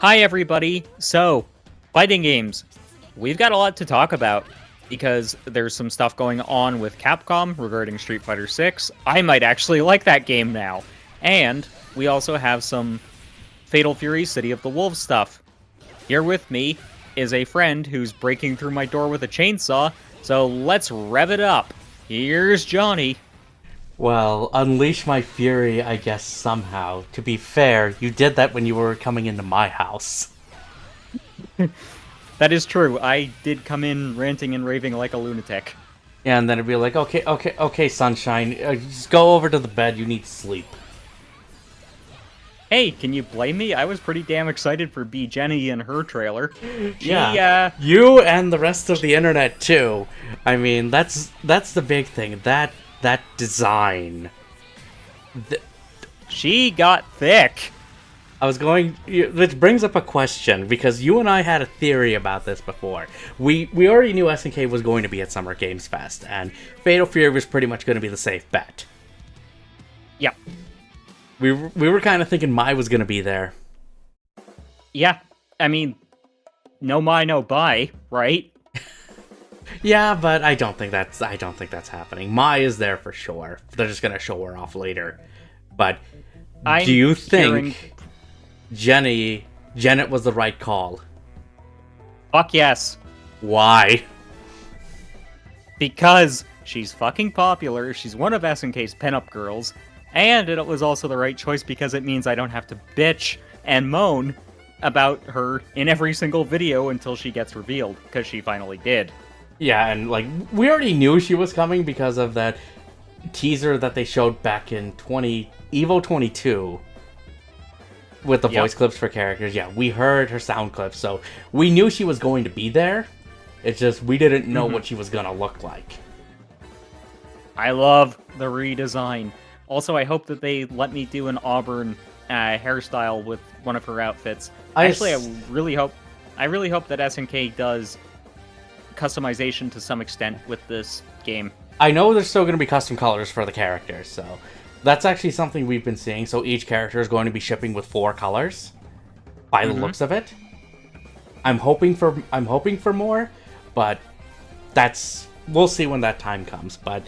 Hi, everybody. So, fighting games. We've got a lot to talk about because there's some stuff going on with Capcom regarding Street Fighter 6. I might actually like that game now. And we also have some Fatal Fury City of the Wolves stuff. Here with me is a friend who's breaking through my door with a chainsaw, so let's rev it up. Here's Johnny. Well, unleash my fury, I guess, somehow. To be fair, you did that when you were coming into my house. That is true. I did come in ranting and raving like a lunatic. And then it'd be like, okay, Sunshine, just go over to the bed, you need sleep. Hey, can you blame me? I was pretty damn excited for B. Jenny and her trailer. You and the rest of the internet, too. I mean, that's the big thing. That design. She got thick. Which brings up a question, because you and I had a theory about this before. We already knew SNK was going to be at Summer Games Fest, and Fatal Fury was pretty much going to be the safe bet. Yep. We were kind of thinking Mai was going to be there. Yeah, I mean, no Mai, no buy, right? Yeah, but I don't think that's happening. Mai is there for sure. They're just going to show her off later. But do you think Janet was the right call? Fuck yes. Why? Because she's fucking popular, she's one of SNK's pinup girls, and it was also the right choice because it means I don't have to bitch and moan about her in every single video until she gets revealed, because she finally did. Yeah, and like we already knew she was coming because of that teaser that they showed back in Evo 22 with the voice clips for characters. Yeah, we heard her sound clips, so we knew she was going to be there. It's just we didn't know what she was gonna look like. I love the redesign. Also, I hope that they let me do an auburn hairstyle with one of her outfits. I really hope that SNK does customization to some extent with this game. I know there's still going to be custom colors for the characters, so that's actually something we've been seeing. So each character is going to be shipping with 4 colors, by the looks of it. I'm hoping for more, but we'll see when that time comes. But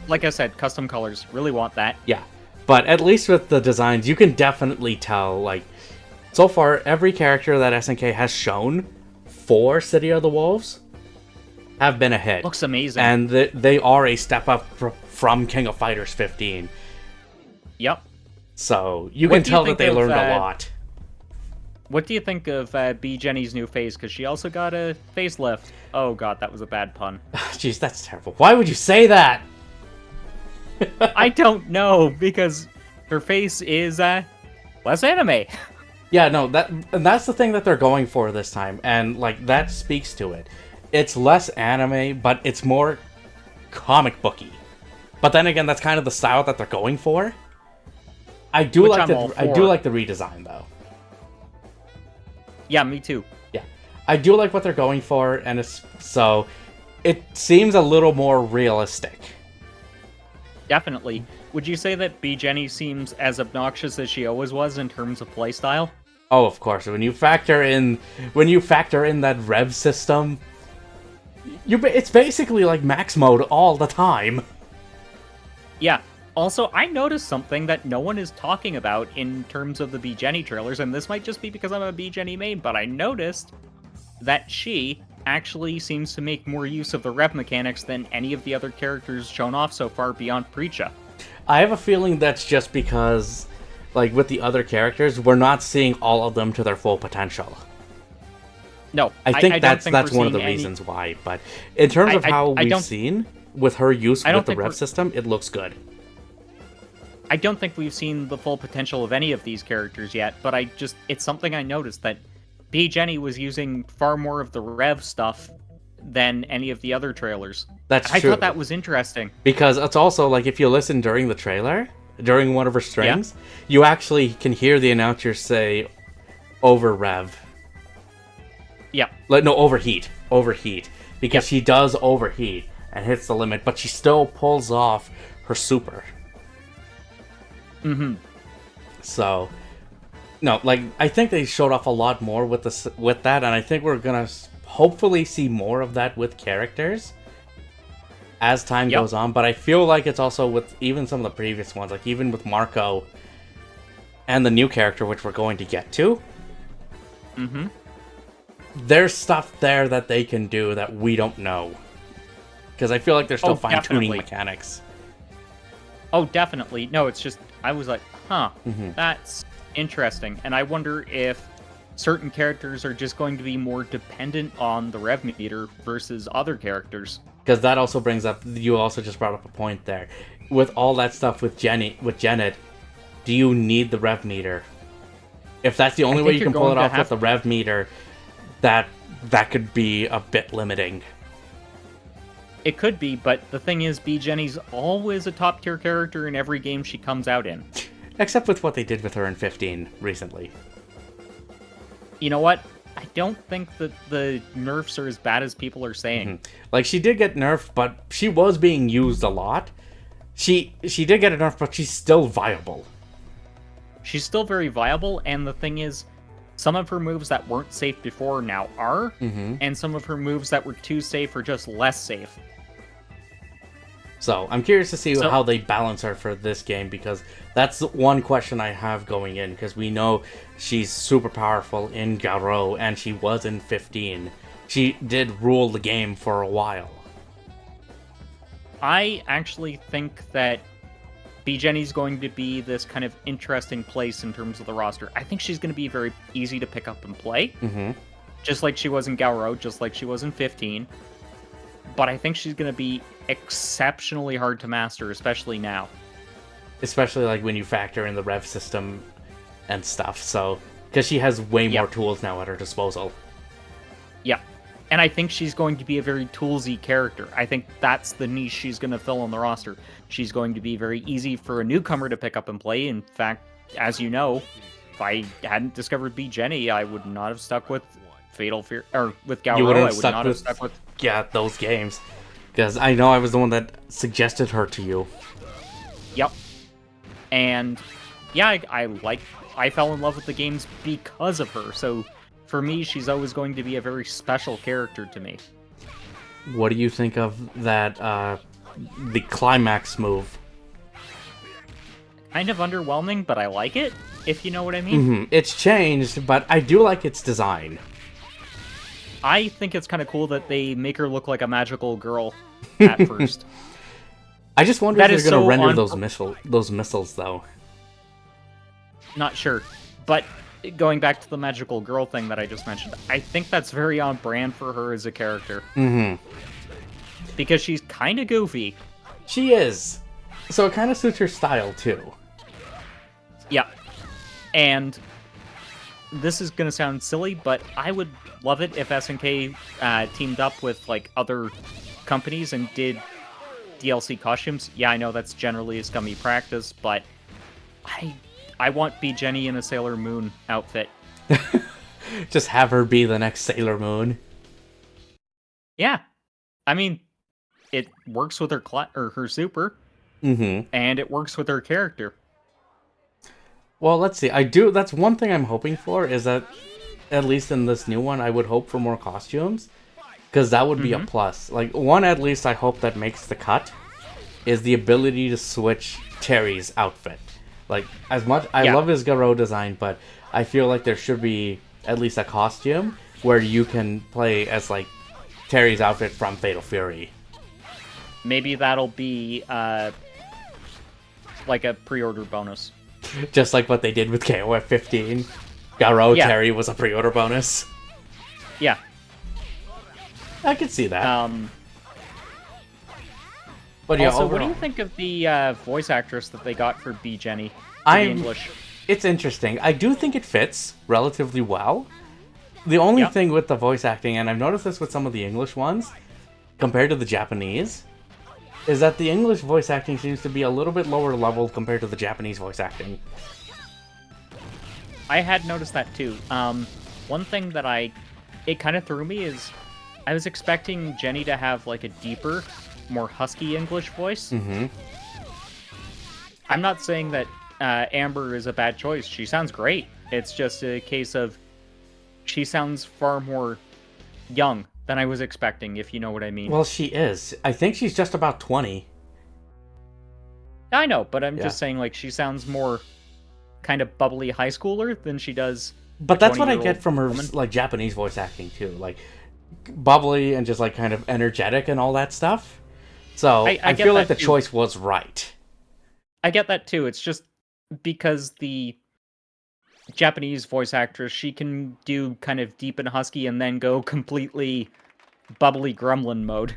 like I said, custom colors, really want that. Yeah, but at least with the designs, you can definitely tell. Like so far, every character that SNK has shown for City of the Wolves have been a hit. Looks amazing. And they are a step up from King of Fighters 15. Yep. So you can tell that they learned a lot. What do you think of B. Jenny's new face? Because she also got a facelift. Oh god, that was a bad pun. Jeez, that's terrible. Why would you say that? I don't know, because her face is less anime. Yeah, no, that's the thing that they're going for this time, and like that speaks to it. It's less anime, but it's more comic booky. But then again, that's kind of the style that they're going for. I do like the redesign though. Yeah, me too. Yeah, I do like what they're going for, and it seems a little more realistic. Definitely. Would you say that B. Jenny seems as obnoxious as she always was in terms of playstyle? Oh, of course. When you factor in that rev system, it's basically like max mode all the time. Yeah. Also, I noticed something that no one is talking about in terms of the B. Jenny trailers, and this might just be because I'm a B. Jenny main, but I noticed that she actually seems to make more use of the rev mechanics than any of the other characters shown off so far beyond Preacha. I have a feeling that's just because, like, with the other characters, we're not seeing all of them to their full potential. No, I think that's one of the reasons why. But in terms of how we've seen with her use with the rev system, it looks good. I don't think we've seen the full potential of any of these characters yet, but it's something I noticed that B. Jenny was using far more of the rev stuff than any of the other trailers. That's true. I thought that was interesting. Because it's also, like, if you listen during the trailer, during one of her strings, you actually can hear the announcer say, over rev. Yeah. Like, no, overheat. Because she does overheat and hits the limit, but she still pulls off her super. Mm-hmm. So, No, like, I think they showed off a lot more with that, and I think we're gonna hopefully see more of that with characters as time goes on. But I feel like it's also with even some of the previous ones, like even with Marco and the new character, which we're going to get to. Mm-hmm. There's stuff there that they can do that we don't know. Because I feel like they're still fine-tuning mechanics. Oh, definitely. No, it's just, I was like, huh, Mm-hmm. that's interesting. And I wonder if certain characters are just going to be more dependent on the rev meter versus other characters. Because that also brings up, you also just brought up a point there. With all that stuff with Janet, do you need the rev meter? If that's the only way you can pull it off with the rev meter, that could be a bit limiting. It could be, but the thing is, B. Jenny's always a top-tier character in every game she comes out in. Except with what they did with her in 15 recently. You know what? I don't think that the nerfs are as bad as people are saying. Mm-hmm. Like, she did get nerfed, but she was being used a lot. She did get a nerf, but she's still viable. She's still very viable, and the thing is, some of her moves that weren't safe before now are, and some of her moves that were too safe are just less safe. So, I'm curious to see how they balance her for this game, because that's one question I have going in, because we know she's super powerful in Garou, and she was in 15. She did rule the game for a while. I actually think that B. Jenny's going to be this kind of interesting place in terms of the roster. I think she's going to be very easy to pick up and play, just like she was in Garou, just like she was in 15. But I think she's going to be exceptionally hard to master, especially now. Especially like when you factor in the rev system and stuff, so because she has way more tools now at her disposal. Yeah. And I think she's going to be a very toolsy character. I think that's the niche she's going to fill on the roster. She's going to be very easy for a newcomer to pick up and play. In fact, as you know, if I hadn't discovered B. Jenny, I would not have stuck with Fatal Fear, or with Garou. I would not have stuck with those games, because I know I was the one that suggested her to you. Yep. And yeah, I fell in love with the games because of her. So for me, she's always going to be a very special character to me. What do you think of that, the climax move? Kind of underwhelming, but I like it, if you know what I mean. It's changed, but I do like its design. I think it's kind of cool that they make her look like a magical girl at first. I just wonder if they're going to render those missiles, though. Not sure. But going back to the magical girl thing that I just mentioned, I think that's very on brand for her as a character. Because she's kind of goofy. She is. So it kind of suits her style, too. Yeah. And this is going to sound silly, but I would love it if SNK teamed up with like other companies and did DLC costumes. Yeah, I know that's generally a scummy practice, but I want B. Jenny in a Sailor Moon outfit. Just have her be the next Sailor Moon. Yeah. I mean, it works with her super. And it works with her character. Well, let's see. That's one thing I'm hoping for, is that, at least in this new one, I would hope for more costumes. Because that would be a plus. Like, one at least I hope that makes the cut is the ability to switch Terry's outfit. Like, as much, I love his Garou design, but I feel like there should be at least a costume where you can play as, like, Terry's outfit from Fatal Fury. Maybe that'll be, like a pre-order bonus. Just like what they did with KOF 15. Garou Terry was a pre-order bonus. Yeah. I could see that. But yeah, also, what do you think of the voice actress that they got for B. Jenny? English. It's interesting. I do think it fits relatively well. The only thing with the voice acting, and I've noticed this with some of the English ones, compared to the Japanese, is that the English voice acting seems to be a little bit lower level compared to the Japanese voice acting. I had noticed that too. One thing that it kind of threw me is I was expecting Jenny to have like a deeper, more husky English voice. I'm not saying that Amber is a bad choice. She sounds great. It's just a case of she sounds far more young than I was expecting, if you know what I mean. Well, she is. I think she's just about 20. I know, but I'm Yeah. just saying, like, she sounds more kind of bubbly high schooler than she does. But that's what I 20-year-old get from her, woman. like, Japanese voice acting, too. Like, bubbly and just, like, kind of energetic and all that stuff. So, I I get feel like that the too. choice was right. I get that too. It's just because the Japanese voice actress, she can do kind of deep and husky and then go completely bubbly gremlin mode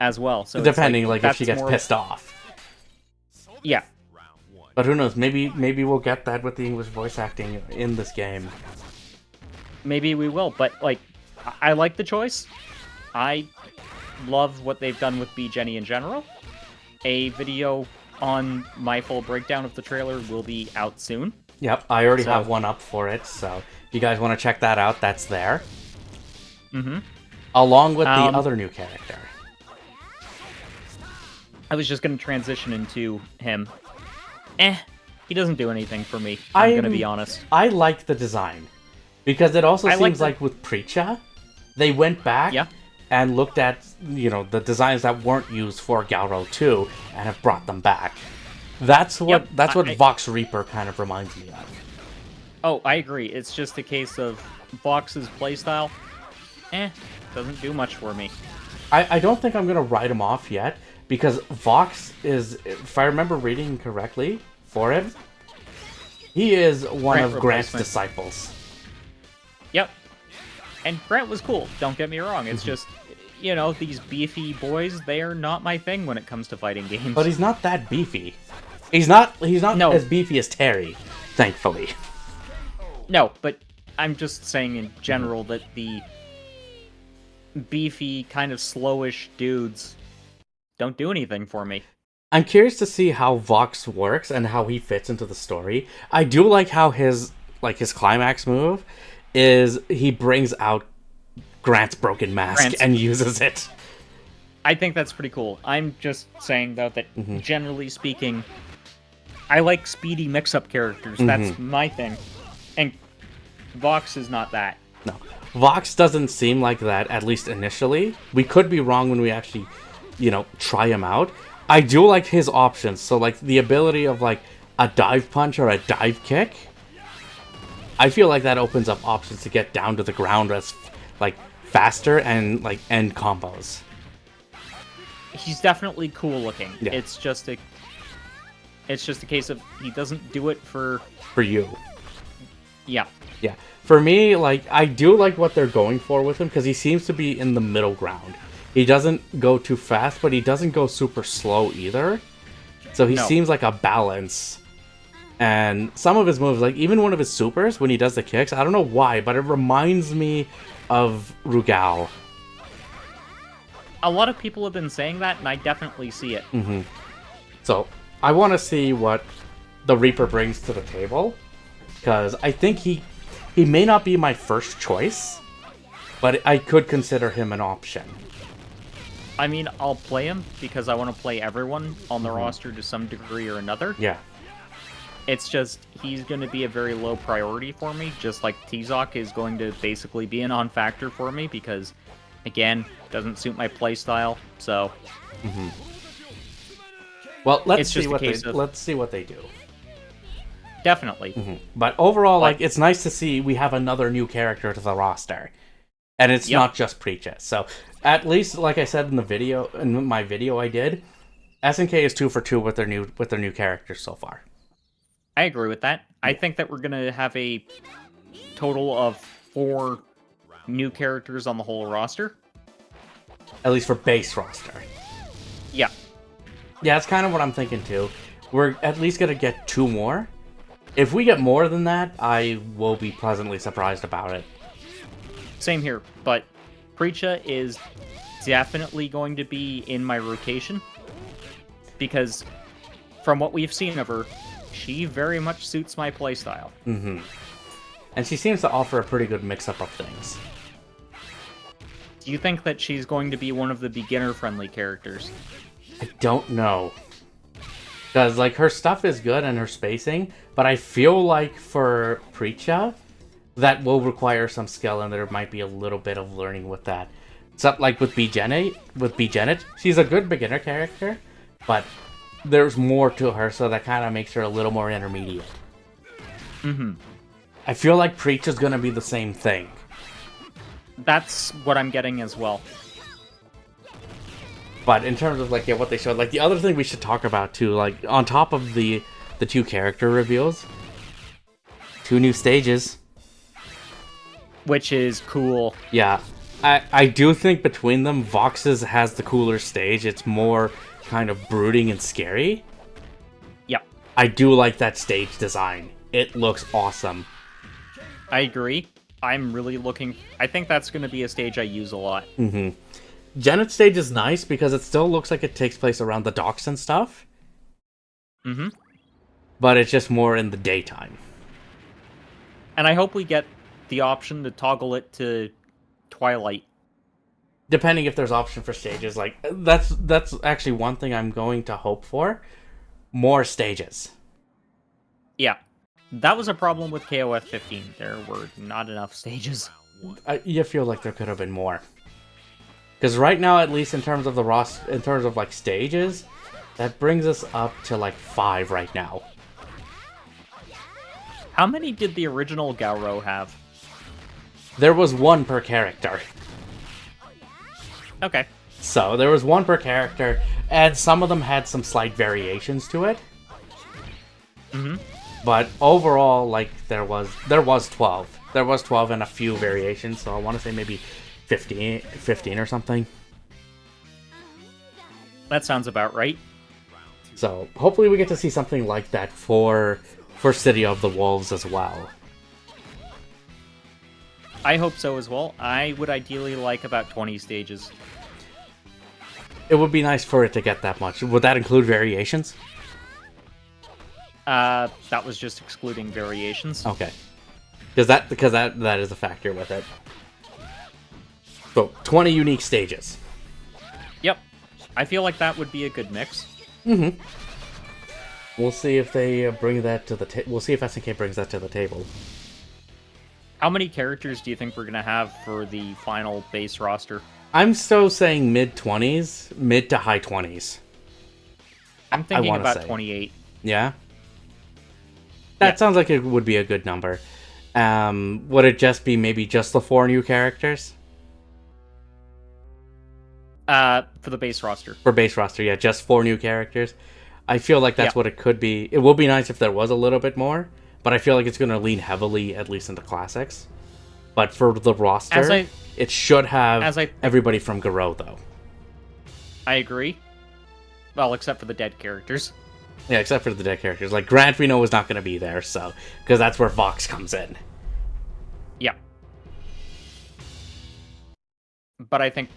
as well. So it's Depending, like, if she that's gets more, pissed off. yeah, But who knows? Maybe we'll get that with the English voice acting in this game. maybe we will. But like, I like the choice. I love what they've done with B Jenny in general. A video on my full breakdown of the trailer will be out soon. Yep, I already So- have one up for it, so if you guys want to check that out, that's there. Mm-hmm. Along with the Um, other new character. I was just going to transition into him. He doesn't do anything for me. I'm going to be honest. I like the design. Because it also I like seems the- like with Preacha, they went back Yeah. and looked at, the designs that weren't used for Gauro 2 and have brought them back. That's what Yep, that's what I- Vox Reaper kind of reminds me of. Oh, I agree. It's just a case of Vox's playstyle. Doesn't do much for me. I don't think I'm going to write him off yet, because Vox is, if I remember reading correctly for him, he is one Grant of Grant's replacement. disciples. Yep. And Grant was cool, don't get me wrong. It's just, these beefy boys, they are not my thing when it comes to fighting games. But he's not that beefy. He's not No. as beefy as Terry, thankfully. No, but I'm just saying in general that the beefy, kind of slowish dudes don't do anything for me. I'm curious to see how Vox works and how he fits into the story. I do like how his climax move is he brings out Grant's broken mask Grant's- and uses it. I think that's pretty cool. I'm just saying, though, that Mm-hmm. generally speaking, I like speedy mix-up characters. That's Mm-hmm. my thing. And Vox is not that. No. Vox doesn't seem like that, at least initially. We could be wrong when we actually, try him out. I do like his options. So, like, the ability of, like, a dive punch or a dive kick. I feel like that opens up options to get down to the ground as, like, faster and, like, end combos. He's definitely cool looking. Yeah. It's just a case of he doesn't do it for... For you. Yeah. Yeah. For me, like, I do like what they're going for with him, because he seems to be in the middle ground. He doesn't go too fast, but he doesn't go super slow either. So he No. seems like a balance. And some of his moves, like even one of his supers, when he does the kicks, I don't know why, but it reminds me of Rugal. A lot of people have been saying that, and I definitely see it. So I want to see what the Reaper brings to the table, because I think he may not be my first choice, but I could consider him an option. I mean, I'll play him because I want to play everyone on the roster to some degree or another. Yeah. It's just, he's going to be a very low priority for me, just like T-Zoc is going to basically be a non-factor for me because, again, doesn't suit my playstyle, so... Well, let's It's see just a what case of- let's see what they do. Definitely. But overall, Like- it's nice to see we have another new character to the roster, and it's Yep. not just Preacha. So at least, like I said in my video I did, SNK is 2 for 2 with their new characters so far. I agree with that. I think that we're going to have a total of 4 new characters on the whole roster. At least for base roster. Yeah. Yeah, that's kind of what I'm thinking too. We're at least gonna get 2 more. If we get more than that, I will be pleasantly surprised about it. Same here, but Preacha is definitely going to be in my rotation because from what we've seen of her, she very much suits my playstyle. And she seems to offer a pretty good mix-up of things. Do you think that she's going to be one of the beginner-friendly characters? I don't know. Because, like, her stuff is good and her spacing, but I feel like for Preacha, that will require some skill, and there might be a little bit of learning with that. Something like with B. Janet, she's a good beginner character, but there's more to her, so that kind of makes her a little more intermediate. Mm-hmm. I feel like Preacha's gonna be the same thing. That's what I'm getting as well. But in terms of, like, yeah, what they showed, like, the other thing we should talk about, too, like, on top of the 2 character reveals, 2 new stages. Which is cool. Yeah. I do think between them, Vox's has the cooler stage. It's more kind of brooding and scary. Yep. I do like that stage design. It looks awesome. I agree. I'm really looking... I think that's going to be a stage I use a lot. Mm-hmm. Janet's stage is nice because it still looks like it takes place around the docks and stuff. Mm-hmm. But it's just more in the daytime. And I hope we get the option to toggle it to Twilight. Depending if there's option for stages. Like, that's actually one thing I'm going to hope for. More stages. Yeah. That was a problem with KOF 15. There were not enough stages. You feel like there could have been more. Because right now, at least in terms of in terms of, like, stages, that brings us up to, like, 5 right now. How many did the original Gauro have? There was 1 per character. Okay. So, there was 1 per character, and some of them had some slight variations to it. Mm-hmm. But overall, like, there was 12. There was 12 and a few variations, so I want to say maybe 15 or something. That sounds about right. So, hopefully we get to see something like that for City of the Wolves as well. I hope so as well. I would ideally like about 20 stages. It would be nice for it to get that much. Would that include variations? That was just excluding variations. Okay. Because that is a factor with it. So, 20 unique stages. Yep. I feel like that would be a good mix. Mm-hmm. We'll see if they bring that to the table. We'll see if SNK brings that to the table. How many characters do you think we're going to have for the final base roster? I'm still saying mid-20s, mid to high 20s. I'm thinking about 28. Yeah? That sounds like it would be a good number. Would it just be maybe just the 4 new characters? For the base roster. For base roster, yeah, just 4 new characters. I feel like that's what it could be. It would be nice if there was a little bit more, but I feel like it's going to lean heavily, at least into classics. But for the roster, it should have everybody from Garou, though. I agree. Well, except for the dead characters. Yeah, except for the dead characters. Like, Grant, we know, is not going to be there, so... Because that's where Vox comes in. Yeah. But I think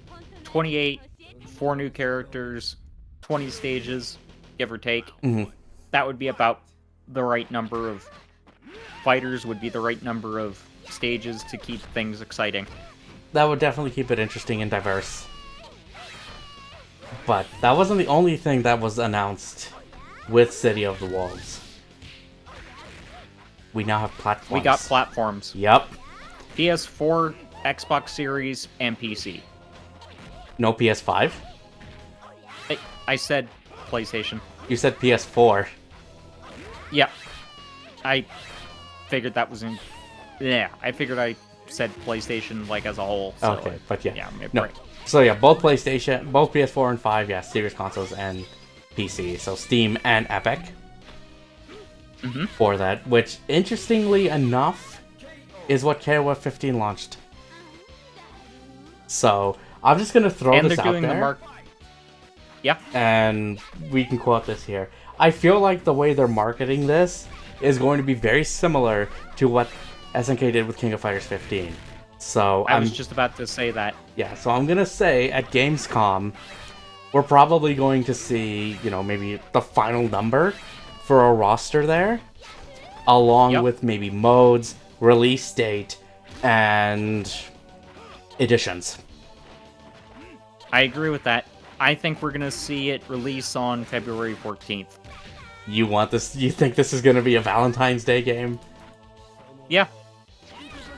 28, 4 new characters, 20 stages, give or take. Mm-hmm. That would be about the right number of fighters, would be the right number of stages to keep things exciting. That would definitely keep it interesting and diverse. But that wasn't the only thing that was announced with City of the Wolves. We now have platforms. We got platforms. Yep. PS4, Xbox Series, and PC. No PS5? I said PlayStation. You said PS4. Yeah. I figured that was in... Yeah, I figured I said PlayStation, like, as a whole. So okay, but yeah. No. So yeah, both PlayStation, both PS4 and 5, yeah, Series consoles and PC. So Steam and Epic. Mm-hmm. For that, which, interestingly enough, is what KOF 15 launched. So, I'm just going to throw this out there. Yeah. And we can quote this here. I feel like the way they're marketing this is going to be very similar to what SNK did with King of Fighters 15. So I was just about to say that. Yeah, so I'm going to say at Gamescom, we're probably going to see, maybe the final number for a roster there, along with maybe modes, release date, and editions. I agree with that. I think we're going to see it release on February 14th. You want this? You think this is gonna be a Valentine's Day game? Yeah.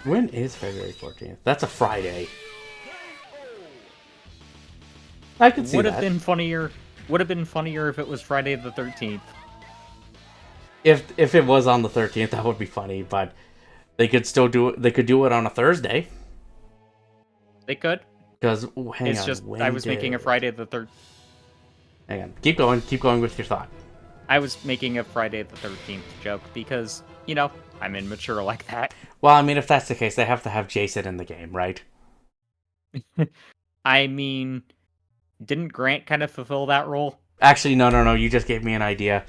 When is February 14th? That's a Friday. I could see Would that. have been funnier. Would have been funnier if it was Friday the 13th. If it was on the 13th, that would be funny. But they could still do it. They could do it on a Thursday. They could. Because It's just I was making a Friday the 13th. Hang on. Keep going. Keep going with your thought. I was making a Friday the 13th joke because, you know, I'm immature like that. Well, I mean, if that's the case, they have to have Jason in the game, right? I mean, didn't Grant kind of fulfill that role? Actually, no. You just gave me an idea.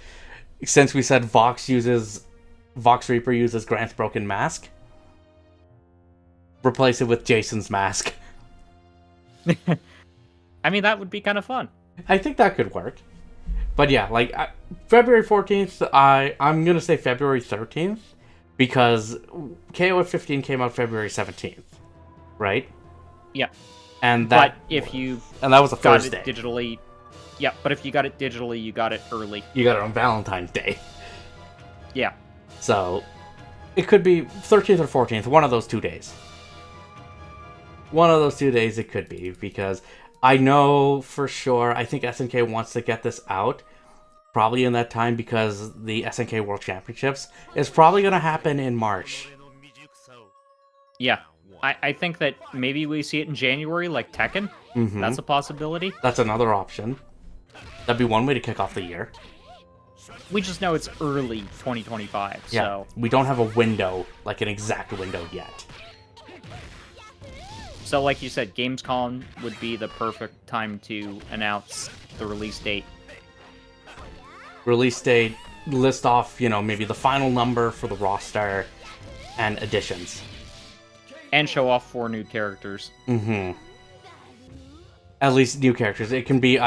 Since we said Vox Reaper uses Grant's broken mask, replace it with Jason's mask. I mean, that would be kind of fun. I think that could work. But yeah, like February 14th, I'm going to say February 13th because KOF 15 came out February 17th, right? Yeah. And that and that was a got Thursday. it digitally. Yeah, but if you got it digitally, you got it early. You got it on Valentine's Day. Yeah. So it could be 13th or 14th, one of those 2 days. One of those 2 days it could be because I know for sure, I think SNK wants to get this out probably in that time because the SNK World Championships is probably going to happen in March. Yeah. I think that maybe we see it in January, like Tekken. Mm-hmm. That's a possibility. That's another option. That'd be one way to kick off the year. We just know it's early 2025, Yeah, so... we don't have a window, like an exact window yet. So like you said, Gamescom would be the perfect time to announce the release date. Release date, list off, maybe the final number for the roster, and additions. And show off 4 new characters. Mm-hmm. At least new characters. It can be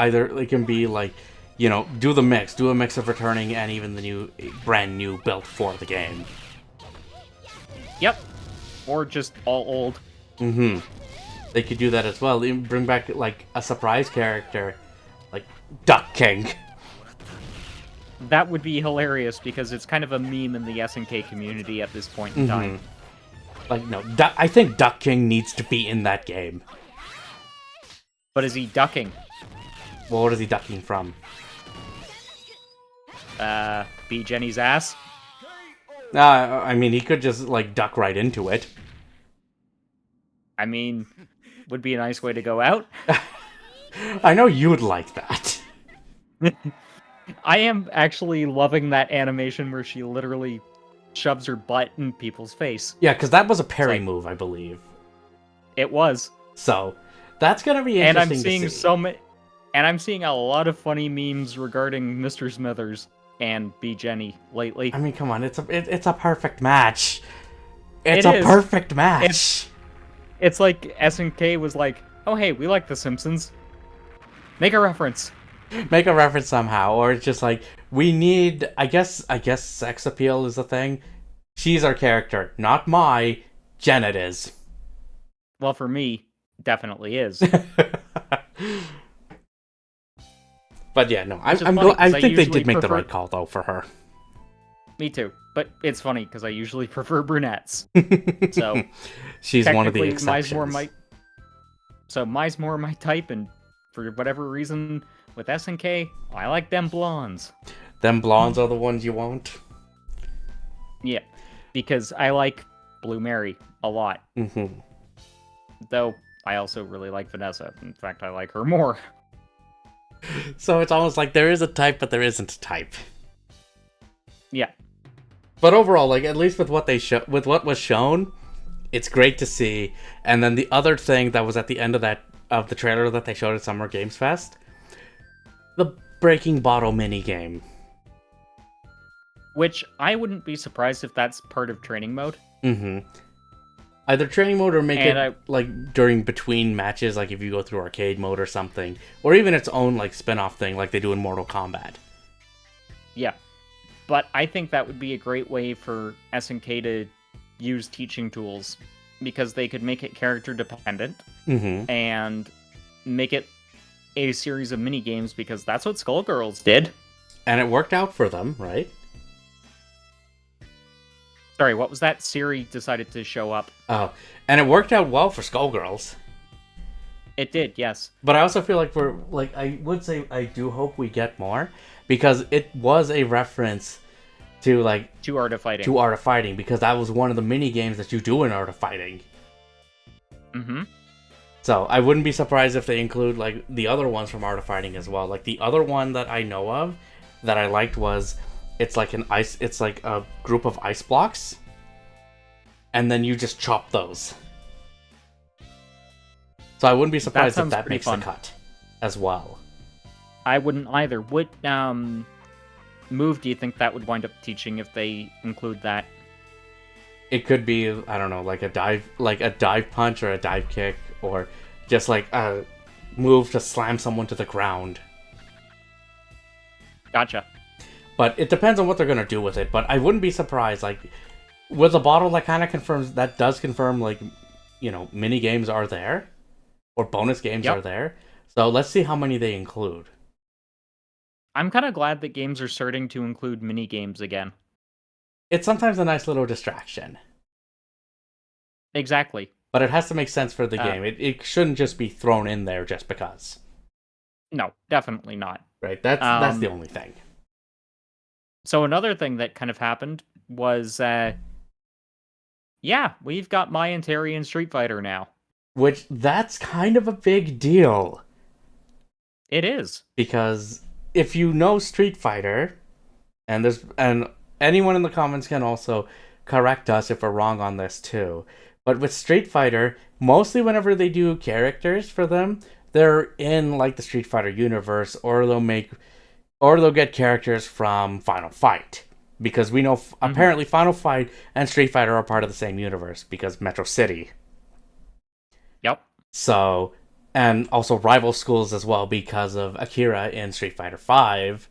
like, do a mix of returning and even the brand new built for the game. Yep. Or just all old. Mm-hmm. They could do that as well. They bring back, like, a surprise character, like Duck King. That would be hilarious because it's kind of a meme in the SNK community at this point in time. Like, no, I think Duck King needs to be in that game. But is he ducking? Well, what is he ducking from? Be Jenny's ass? I mean, he could just, like, duck right into it. I mean, would be a nice way to go out. I know you would like that. I am actually loving that animation where she literally shoves her butt in people's face. Yeah, because that was a parry move, I believe. It was. So, that's going to be interesting and I'm seeing to see. And I'm seeing a lot of funny memes regarding Mr. Smithers and B. Jenny lately. I mean, come on, it's a perfect match. It's a perfect match. It's like SNK was like, oh hey, we like The Simpsons. Make a reference. Make a reference somehow, or it's just like, we need, I guess sex appeal is the thing. She's our character, not my, Jen it is. Well, for me, definitely is. But yeah, no, I think they did make the right call, though, for her. Me too, but it's funny, because I usually prefer brunettes. So, she's one of the exceptions. Mai's more my type, and for whatever reason, with SNK, I like them blondes. Them blondes are the ones you want? Yeah, because I like Blue Mary a lot. Mm-hmm. Though, I also really like Vanessa. In fact, I like her more. So it's almost like there is a type, but there isn't a type. Yeah. But overall, like, at least with what with what was shown, it's great to see. And then the other thing that was at the end of the trailer that they showed at Summer Games Fest, the Breaking Bottle minigame. Which I wouldn't be surprised if that's part of training mode. Mm-hmm. Either training mode or make like during between matches, like if you go through arcade mode or something, or even its own like spin-off thing, like they do in Mortal Kombat. Yeah, but I think that would be a great way for SNK to use teaching tools because they could make it character dependent and make it a series of mini games because that's what Skullgirls did. And it worked out for them, right? Sorry, what was that? Siri decided to show up. Oh, and it worked out well for Skullgirls. It did, yes. But I also feel like I would say I do hope we get more, because it was a reference to Art of Fighting. To Art of Fighting, because that was one of the mini games that you do in Art of Fighting. Mm-hmm. So I wouldn't be surprised if they include the other ones from Art of Fighting as well. Like the other one that I know of that I liked was it's like a group of ice blocks, and then you just chop those. So I wouldn't be surprised if that makes the cut as well. I wouldn't either. What move do you think that would wind up teaching if they include that? It could be, I don't know, like a dive punch or a dive kick, or just like a move to slam someone to the ground. Gotcha. But it depends on what they're going to do with it. But I wouldn't be surprised. With a bottle, that does confirm, mini games are there. Or bonus games are there. So let's see how many they include. I'm kind of glad that games are starting to include mini games again. It's sometimes a nice little distraction. Exactly. But it has to make sense for the game. It shouldn't just be thrown in there just because. No, definitely not. Right, that's the only thing. So another thing that kind of happened was, we've got Mai and Terry in Street Fighter now. Which, that's kind of a big deal. It is. Because if you know Street Fighter, and anyone in the comments can also correct us if we're wrong on this too, but with Street Fighter, mostly whenever they do characters for them, they're in the Street Fighter universe, or they'll get characters from Final Fight. Because we know apparently Final Fight and Street Fighter are part of the same universe, because Metro City. Yep. So, and also rival schools as well because of Akira in Street Fighter V.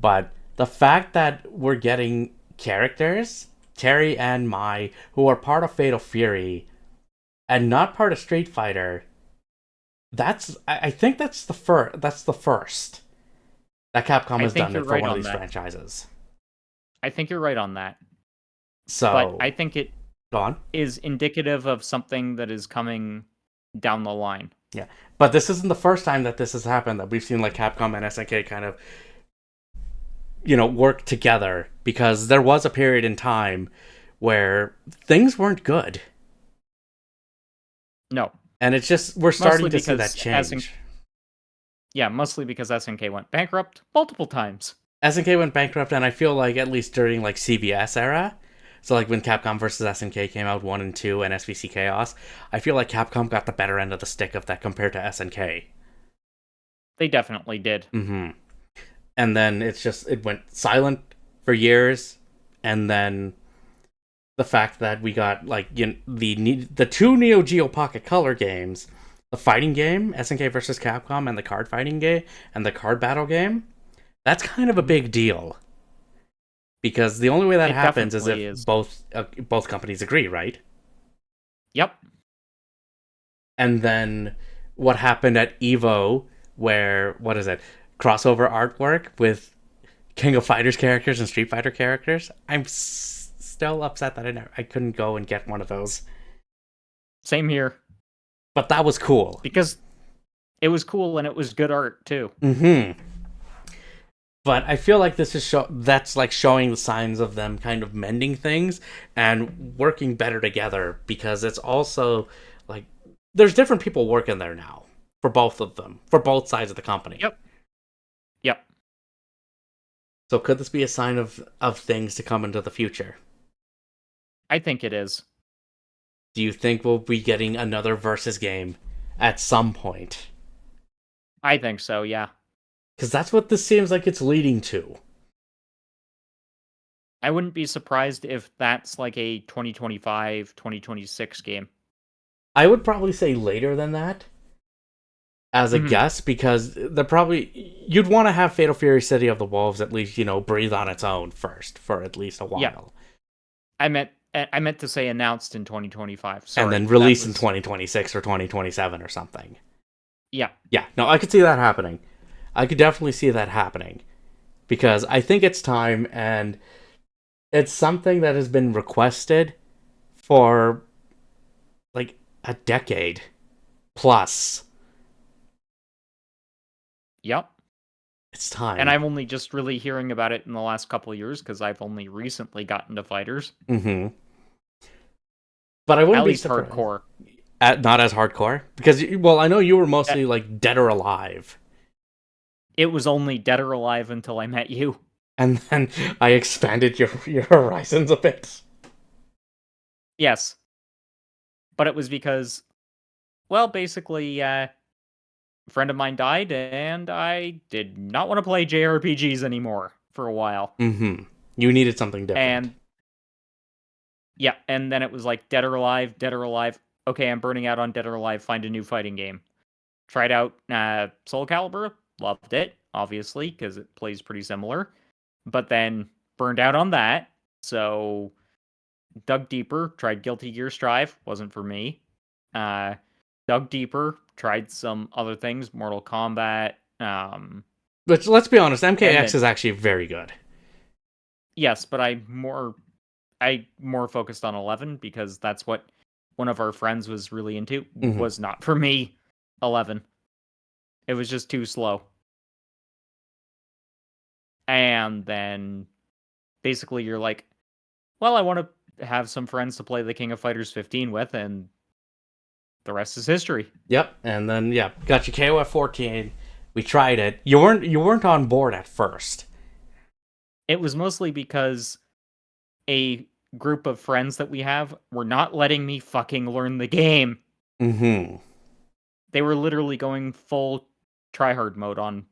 But the fact that we're getting characters, Terry and Mai, who are part of Fatal Fury and not part of Street Fighter, I think that's the first that Capcom has done it for one of these franchises. I think you're right on that. So, but I think it is indicative of something that is coming down the line. Yeah, but this isn't the first time that this has happened, that we've seen Capcom and SNK kind of, work together, because there was a period in time where things weren't good. No. And it's just, we're starting to see that change. Mostly because SNK went bankrupt multiple times. SNK went bankrupt, and I feel like at least during CVS era, so when Capcom vs. SNK came out 1 and 2 and SVC Chaos, I feel like Capcom got the better end of the stick of that compared to SNK. They definitely did. Mm-hmm. And then it went silent for years, and then the fact that we got the two Neo Geo Pocket Color games, the fighting game, SNK vs. Capcom, and the card fighting game, and the card battle game, that's kind of a big deal. Because the only way that happens is if both companies agree, right? Yep. And then what happened at EVO, where, crossover artwork with King of Fighters characters and Street Fighter characters? I'm still upset that I couldn't go and get one of those. Same here. But that was cool. Because it was cool and it was good art, too. Mm-hmm. But I feel like this is showing the signs of them kind of mending things and working better together, because it's also there's different people working there now for both of them, for both sides of the company. Yep. So could this be a sign of things to come into the future? I think it is. Do you think we'll be getting another Versus game at some point? I think so, yeah. Because that's what this seems like it's leading to. I wouldn't be surprised if that's a 2025, 2026 game. I would probably say later than that, as a guess, because you'd want to have Fatal Fury City of the Wolves at least, breathe on its own first for at least a while. Yeah. I meant to say announced in 2025. Sorry, and then released in 2026 or 2027 or something. Yeah. Yeah, no, I could see that happening. I could definitely see that happening. because I think it's time, and it's something that has been requested for like a decade plus. Yep. It's And time. I'm only just really hearing about it in the last couple of years because I've only recently gotten to fighters. Mm-hmm. But I wouldn't At be least surprised. hardcore. Not as hardcore because, well, I know you were That- mostly like Dead or Alive, It was only Dead or Alive until I met you. and then I expanded your horizons a bit. Yes. But it was because, well, basically, a friend of mine died and I did not want to play JRPGs anymore for a while. Mm-hmm. You needed something different. And yeah, and then it was like Dead or Alive, Dead or Alive. Okay, I'm burning out on Dead or Alive. Find a new fighting game. Tried out Soul Calibur, loved it, obviously, because it plays pretty similar. But then burned out on that, so dug deeper. Tried Guilty Gear Strive, wasn't for me. Uh, Dug deeper. Tried some other things, Mortal Kombat. But let's be honest, And MKX then is actually very good. yes, but I more focused on 11 because that's what one of our friends was really into. Mm-hmm. Was not for me. 11. It was just too slow. And then basically you're like, well, I want to have some friends to play the King of Fighters 15 with, and the rest is history. Yep, and then yeah, got you KOF 14. We tried it. You weren't on board at first. It was mostly because a group of friends that we have were not letting me fucking learn the game. Mm-hmm. They were literally going full tryhard mode on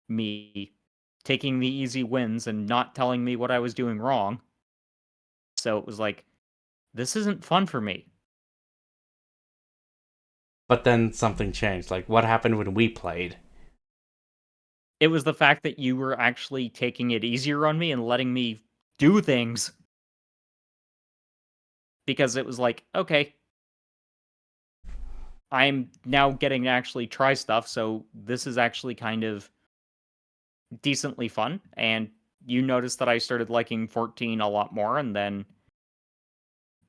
me, taking the easy wins and not telling me what I was doing wrong. So it was like, this isn't fun for me. But then something changed. Like what happened when we played? It was the fact that you were actually taking it easier on me and letting me do things. Because it was like, okay, I'm now getting to actually try stuff, so this is actually kind of decently fun. And you noticed that I started liking 14 a lot more, and then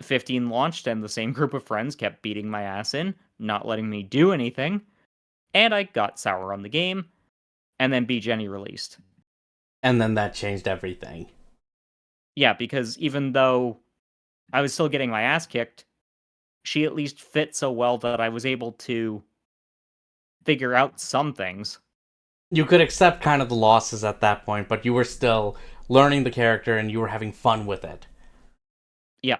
15 launched, and the same group of friends kept beating my ass in, not letting me do anything. And I got sour on the game, and then B Jenny released. And then that changed everything. Yeah, because even though I was still getting my ass kicked, she at least fit so well that I was able to figure out some things. You could accept kind of the losses at that point, but you were still learning the character and you were having fun with it. Yeah,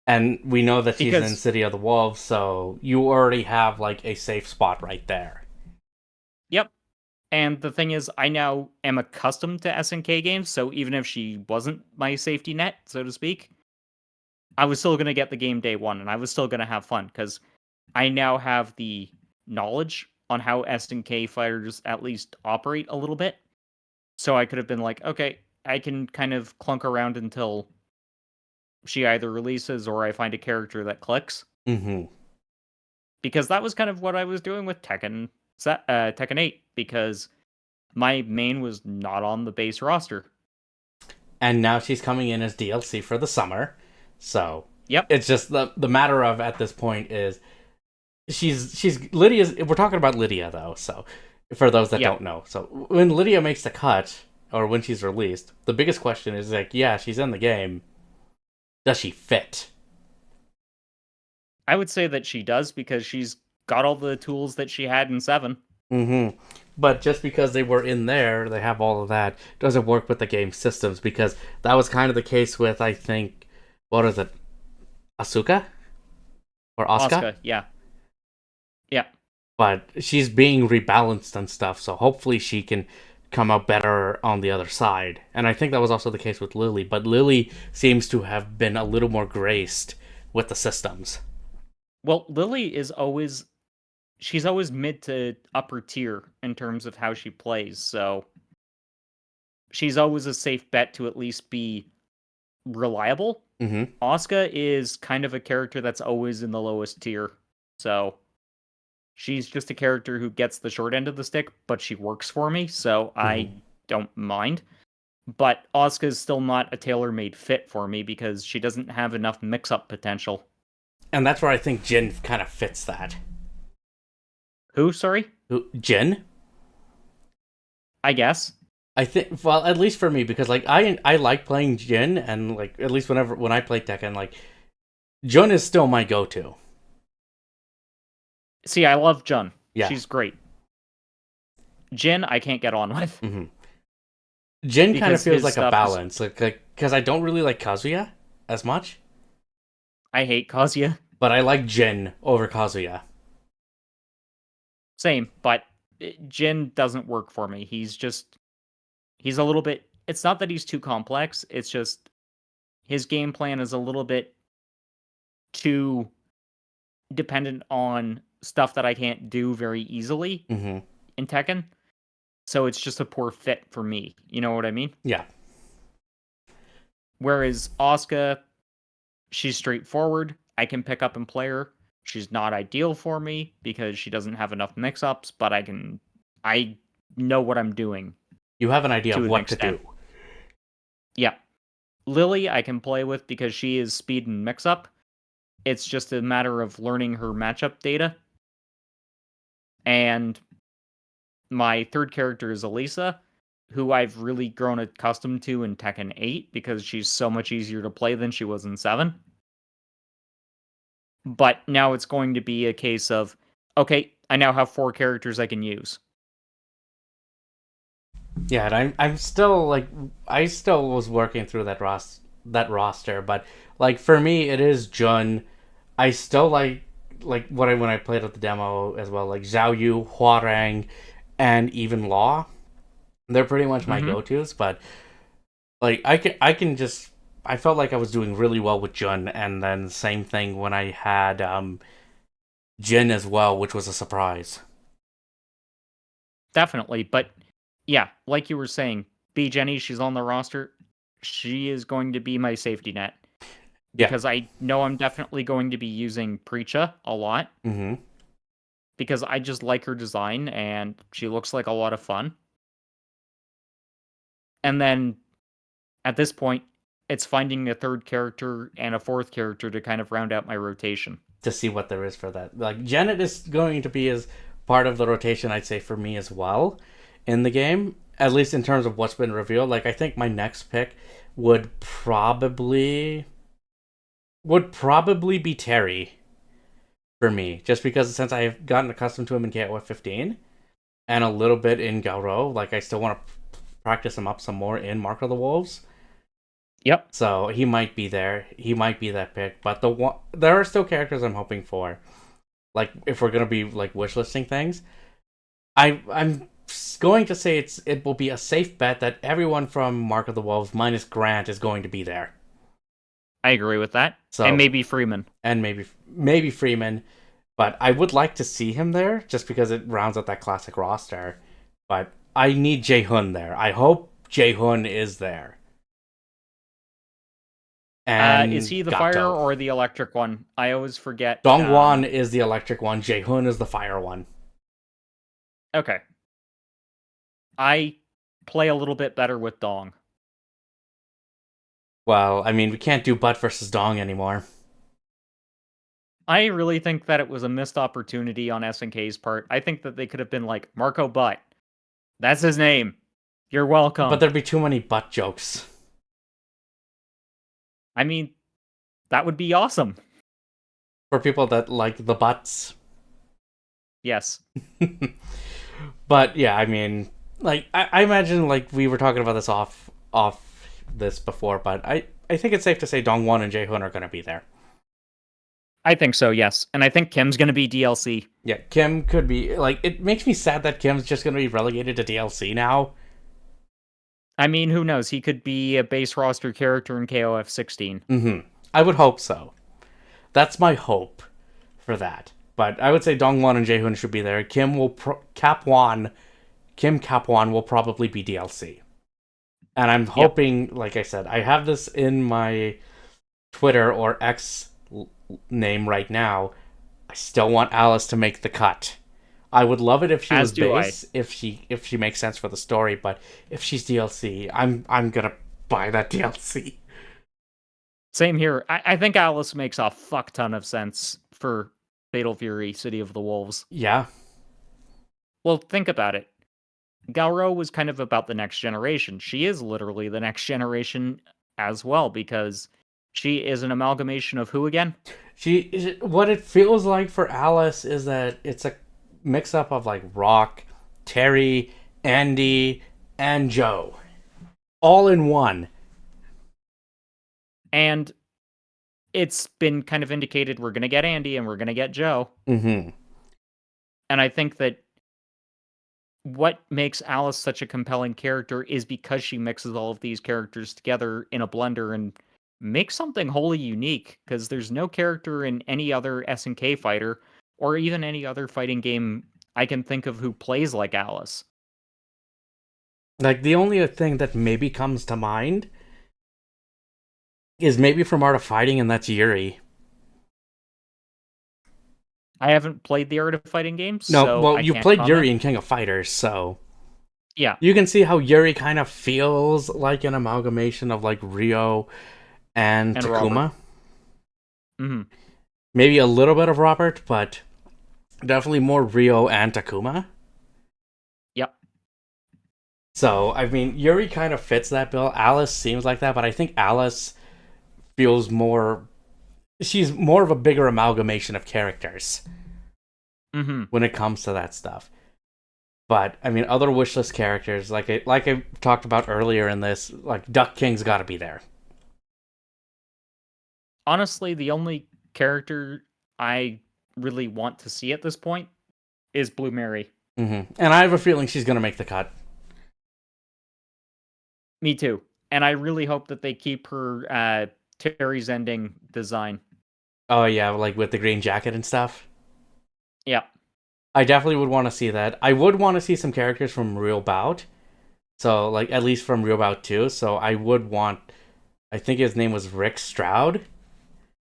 And we know that she's in because City of the Wolves, so you already have like a safe spot right there. yep. And the thing is, I now am accustomed to SNK games, so even if she wasn't my safety net, so to speak, I was still going to get the game day one, and I was still going to have fun, because I now have the knowledge on how SNK fighters at least operate a little bit. So I could have been like, okay, I can kind of clunk around until she either releases or I find a character that clicks. Mm-hmm. Because that was kind of what I was doing with Tekken 8, because my main was not on the base roster. And now she's coming in as DLC for the summer. So Yep, it's just the matter of at this point is she's Lydia's. We're talking about Lydia though, so for those that yep. don't know, so when Lydia makes the cut or when she's released, the biggest question is like, yeah, she's in the game. Does she fit? I would say that she does because she's got all the tools that she had in 7. Mm-hmm. But just because they were in there, they have all of that, doesn't work with the game systems because that was kind of the case with, I think, what is it, Asuka or Asuka? Asuka, yeah. Yeah. But she's being rebalanced and stuff, so hopefully she can come out better on the other side. And I think that was also the case with Lily, but Lily seems to have been a little more graced with the systems. Well, Lily is always she's always mid to upper tier in terms of how she plays, so she's always a safe bet to at least be reliable. Mm-hmm. Asuka is kind of a character that's always in the lowest tier. So She's just a character who gets the short end of the stick, but she works for me, so I don't mind. But Asuka's still not a tailor-made fit for me because she doesn't have enough mix-up potential. And that's where I think Jin kind of fits that. Who, sorry? Jin? I guess. I think, well, at least for me, because like I like playing Jin, and like at least when I play Tekken, like Jun is still my go-to. See, I love Jun. Yeah. She's great. Jin, I can't get on with. Mm-hmm. Jin kind of Because feels his like a stuff is- balance, like because I don't really like Kazuya as much, I hate Kazuya. but I like Jin over Kazuya. Same, but Jin doesn't work for me. He's a little bit. It's not that he's too complex. It's just his game plan is a little bit too dependent on stuff that I can't do very easily Mm-hmm. in Tekken. So it's just a poor fit for me. You know what I mean? Yeah. Whereas Asuka, she's straightforward. I can pick up and play her. She's not ideal for me because she doesn't have enough mix-ups, but I know what I'm doing. You have an idea To of an what to extent. do. Yeah. Lily, I can play with because she is speed and mix-up. It's just a matter of learning her matchup data. And my third character is Elisa, who I've really grown accustomed to in Tekken 8 because she's so much easier to play than she was in 7. But now it's going to be a case of, okay, I now have 4 characters I can use. Yeah, and I'm still like I still was working through that roster, but like for me it is Jun. I still like when I played at the demo as well, like Zhao Yu, Huarang, and even Law. They're pretty much my go-tos, but like I can just I felt like I was doing really well with Jun, and then same thing when I had Jin as well, which was a surprise. Definitely, but yeah, like you were saying, B Jenny, she's on the roster. She is going to be my safety net. Yeah. Because I know I'm definitely going to be using Preacha a lot. Mm-hmm. Because I just like her design and she looks like a lot of fun. And then at this point, it's finding a third character and a fourth character to kind of round out my rotation. To see what there is for that. Like Janet is going to be as part of the rotation, I'd say, for me as well in the game, at least in terms of what's been revealed. Like I think my next pick would probably be Terry for me, just because since I've gotten accustomed to him in KOF 15 and a little bit in Gauro, like I still want to practice him up some more in Mark of the Wolves. Yep. So he might be there. He might be that pick. But there are still characters I'm hoping for. Like if we're gonna be like wishlisting things, I'm going to say it will be a safe bet that everyone from Mark of the Wolves minus Grant is going to be there. I agree with that. So, and maybe Freeman. And maybe Freeman. But I would like to see him there just because it rounds out that classic roster. But I need Jae-hoon there. I hope Jae-hoon is there. And is he the Gato. fire or the electric one? I always forget. Dongwon is the electric one. Jae-hoon is the fire one. Okay. I play a little bit better with Dong. Well, I mean, we can't do Butt versus Dong anymore. I really think that it was a missed opportunity on SNK's part. I think that they could have been like, Marco Butt. That's his name. You're welcome. But there'd be too many butt jokes. I mean, that would be awesome. For people that like the butts. Yes. But yeah, I mean, like I imagine like we were talking about this off this before, but I think it's safe to say Dongwon and Jae-hoon are going to be there. I think so, yes. And I think Kim's going to be DLC. Yeah, Kim could be like it makes me sad that Kim's just going to be relegated to DLC now. I mean, who knows? He could be a base roster character in KOF 16. Mm-hmm. I would hope so. That's my hope for that. But I would say Dongwon and Jae-hoon should be there. Kim Cap-won will probably be DLC. And I'm hoping, like I said, I have this in my Twitter or X name right now. I still want Alice to make the cut I would love it if she As was do I. base, if she makes sense for the story, but if she's DLC, I'm gonna buy that DLC. Same here. I think Alice makes a fuck ton of sense for Fatal Fury, City of the Wolves. Yeah. Well, think about it. Galro was kind of about the next generation. She is literally the next generation as well, because she is an amalgamation of who again? What it feels like for Alice is that it's a mix up of like Rock, Terry, Andy, and Joe, all in one. And it's been kind of indicated we're going to get Andy and we're going to get Joe. Mm-hmm. And I think that what makes Alice such a compelling character is because she mixes all of these characters together in a blender and makes something wholly unique, because there's no character in any other SNK fighter or even any other fighting game I can think of who plays like Alice. Like the only thing that maybe comes to mind is maybe from Art of Fighting, and that's Yuri. I haven't played the Art of Fighting games, No, so well, I you can't played comment. Yuri in King of Fighters, so Yeah. you can see how Yuri kind of feels like an amalgamation of like Ryo and Takuma. Mm-hmm. Maybe a little bit of Robert, but definitely more Ryo and Takuma. Yep. So, I mean, Yuri kind of fits that bill. Alice seems like that, but I think Alice feels more. She's more of a bigger amalgamation of characters Mm-hmm. when it comes to that stuff. But I mean, other wishlist characters, like I talked about earlier in this, like Duck King's got to be there. Honestly, the only character I really want to see at this point is Blue Mary. Mm-hmm. And I have a feeling she's gonna make the cut. Me too. And I really hope that they keep her Terry's ending design. Oh yeah, like with the green jacket and stuff. Yeah. I definitely would want to see that. I would want to see some characters from Real Bout. So, like, at least from Real Bout 2. So, I would want. I think his name was Rick Stroud.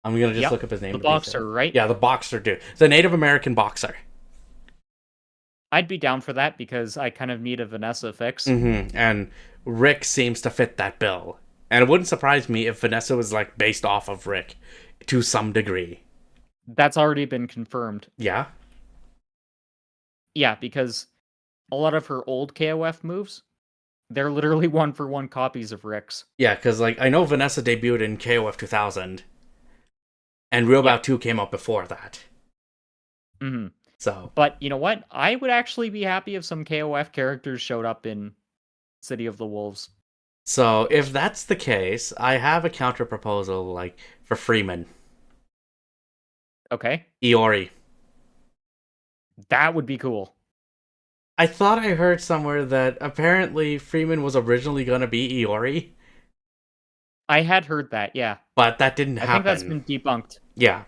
I'm going to just look up his name. The boxer, right? Yeah, the boxer dude. The Native American boxer. I'd be down for that because I kind of need a Vanessa fix. Mm-hmm. And Rick seems to fit that bill. And it wouldn't surprise me if Vanessa was, like, based off of Rick to some degree. That's already been confirmed. Yeah? Yeah, because a lot of her old KOF moves, they're literally one-for-one copies of Rick's. Yeah, because, like, I know Vanessa debuted in KOF 2000. And Real Bout 2 came out before that. Mm-hmm. So. But you know what? I would actually be happy if some KOF characters showed up in City of the Wolves. So, if that's the case, I have a counter proposal, like, for Freeman. Okay. Iori. That would be cool. I thought I heard somewhere that apparently Freeman was originally going to be Iori. I had heard that, yeah. But that didn't happen. I think that's been debunked. Yeah.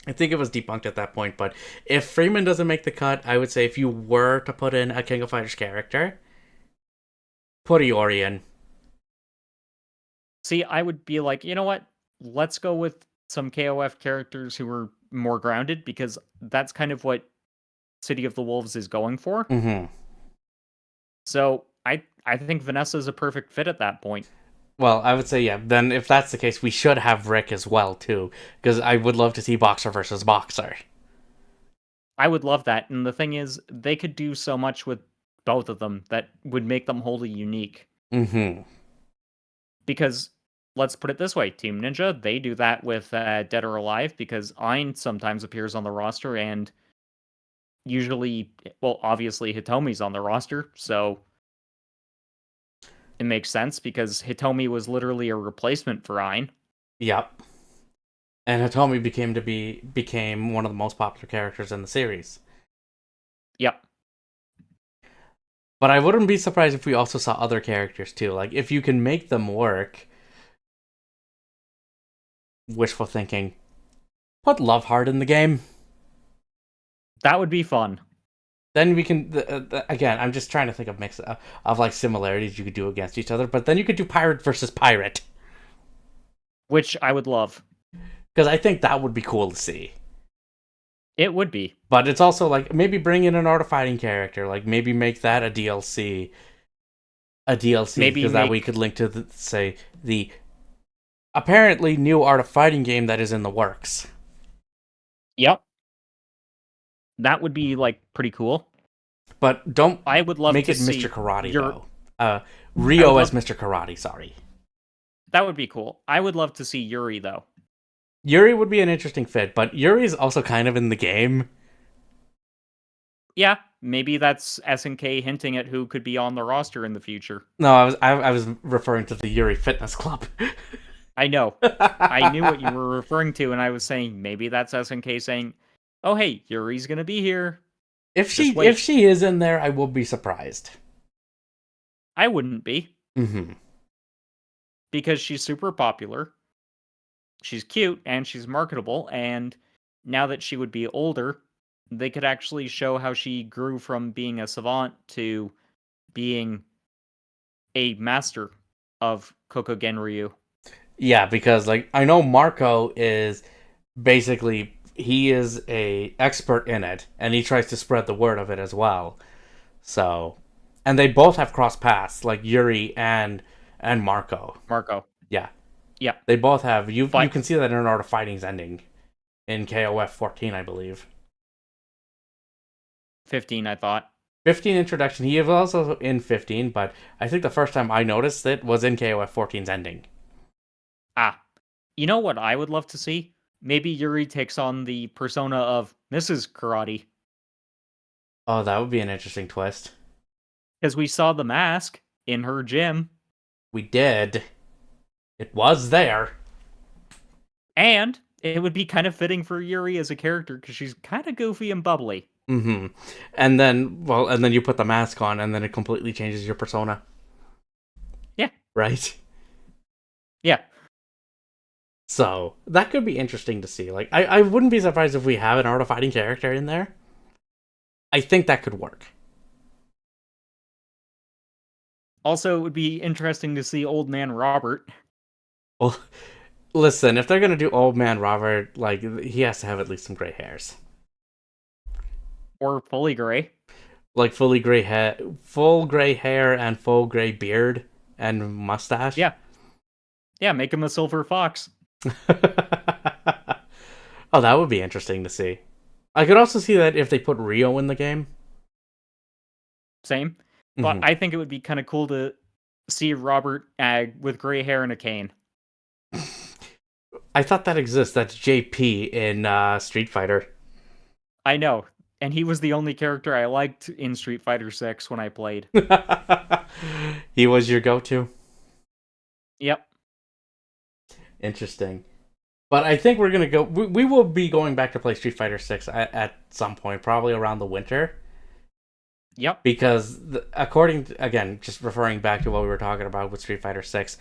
I think it was debunked at that point, but if Freeman doesn't make the cut, I would say if you were to put in a King of Fighters character, put Iori in. See, I would be like, you know what? Let's go with some KOF characters who are more grounded, because that's kind of what City of the Wolves is going for. Mm-hmm. So I think Vanessa is a perfect fit at that point. Well, I would say, yeah, then if that's the case, we should have Rick as well, too, because I would love to see Boxer versus Boxer. I would love that, and the thing is, they could do so much with both of them that would make them wholly unique. Mm-hmm. Because, let's put it this way, Team Ninja, they do that with Dead or Alive, because Ayn sometimes appears on the roster, and usually, well, obviously Hitomi's on the roster, so it makes sense, because Hitomi was literally a replacement for Ayn. Yep. And Hitomi became one of the most popular characters in the series. Yep. But I wouldn't be surprised if we also saw other characters too. Like, if you can make them work, wishful thinking, put Loveheart in the game. That would be fun. Then we can, again, I'm just trying to think of mix of like similarities you could do against each other. But then you could do Pirate versus Pirate. Which I would love. Because I think that would be cool to see. It would be. But it's also like maybe bring in an art of fighting character, like maybe make that a DLC, Maybe because that way you make. could link to say the apparently new art of fighting game that is in the works. Yep. That would be like pretty cool. But don't I would love make to it Mr. see Karate your. though. I would Rio as love. Mr. Karate, sorry. That would be cool. I would love to see Yuri though. Yuri would be an interesting fit, but Yuri's also kind of in the game. Yeah, maybe that's SNK hinting at who could be on the roster in the future. No, I was referring to the Yuri Fitness Club. I know. I knew what you were referring to, and I was saying maybe that's SNK saying, "Oh hey, Yuri's gonna be here." Just If wait. she is in there, I will be surprised. I wouldn't be Mm-hmm. because she's super popular. She's cute and she's marketable, and now that she would be older, they could actually show how she grew from being a savant to being a master of Kokogen Ryu. Yeah, because like I know Marco is basically he is a expert in it, and he tries to spread the word of it as well. So, and they both have cross paths, like Yuri and Marco. Marco. Yeah, Yeah, they both have. You but can see that in Art of Fighting's ending in KOF 14, I believe. 15, I thought. 15 introduction. He was also in 15, but I think the first time I noticed it was in KOF 14's ending. Ah, you know what I would love to see? Maybe Yuri takes on the persona of Mrs. Karate. Oh, that would be an interesting twist. Because we saw the mask in her gym, We did. It was there. and it would be kind of fitting for Yuri as a character because she's kind of goofy and bubbly. Mm-hmm. And then you put the mask on, and then it completely changes your persona. Yeah. Right? Yeah. So, that could be interesting to see. Like, I wouldn't be surprised if we have an art of fighting character in there. I think that could work. Also, it would be interesting to see Old Man Robert. Well, listen, if they're gonna do Old Man Robert, like, he has to have at least some gray hairs. Or fully gray. Like, full gray hair and full gray beard and mustache. Yeah. Yeah, make him a silver fox. Oh, that would be interesting to see. I could also see that if they put Rio in the game. Same. But I think it would be kind of cool to see Robert with gray hair and a cane. I thought that exists. That's JP in Street Fighter. I know. And he was the only character I liked in Street Fighter 6 when I played. He was your go-to? Yep. Interesting. But I think we're going to go... We will be going back to play Street Fighter 6 at some point, probably around the winter. Yep. Because, according to... Again, just referring back to what we were talking about with Street Fighter 6,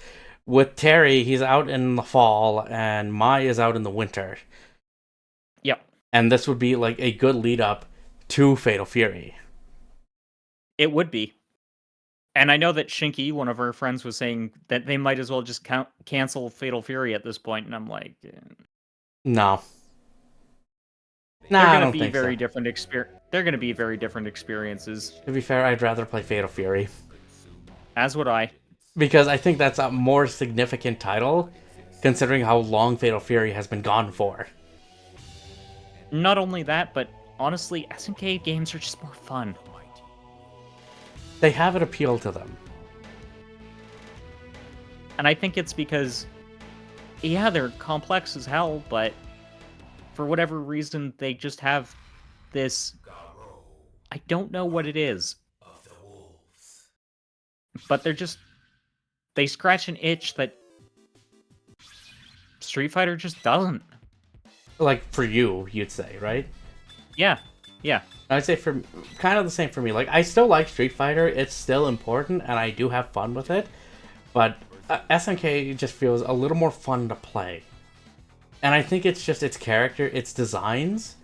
with Terry, he's out in the fall, and Mai is out in the winter. Yep. And this would be like a good lead-up to Fatal Fury. It would be. And I know that Shinky, one of our friends, was saying that they might as well just cancel Fatal Fury at this point, and I'm like, No. they're I going to don't be think very so. different They're going to be very different experiences. To be fair, I'd rather play Fatal Fury. As would I. Because I think that's a more significant title, considering how long Fatal Fury has been gone for. Not only that, but honestly, SNK games are just more fun. They have an appeal to them. And I think it's because, yeah, they're complex as hell, but for whatever reason, they just have this... I don't know what it is. But they scratch an itch that Street Fighter just doesn't. Like, for you, you'd say, right? Yeah, yeah. I'd say for kind of the same for me. Like, I still like Street Fighter. It's still important, and I do have fun with it. But SNK just feels a little more fun to play. And I think it's just its character, its designs,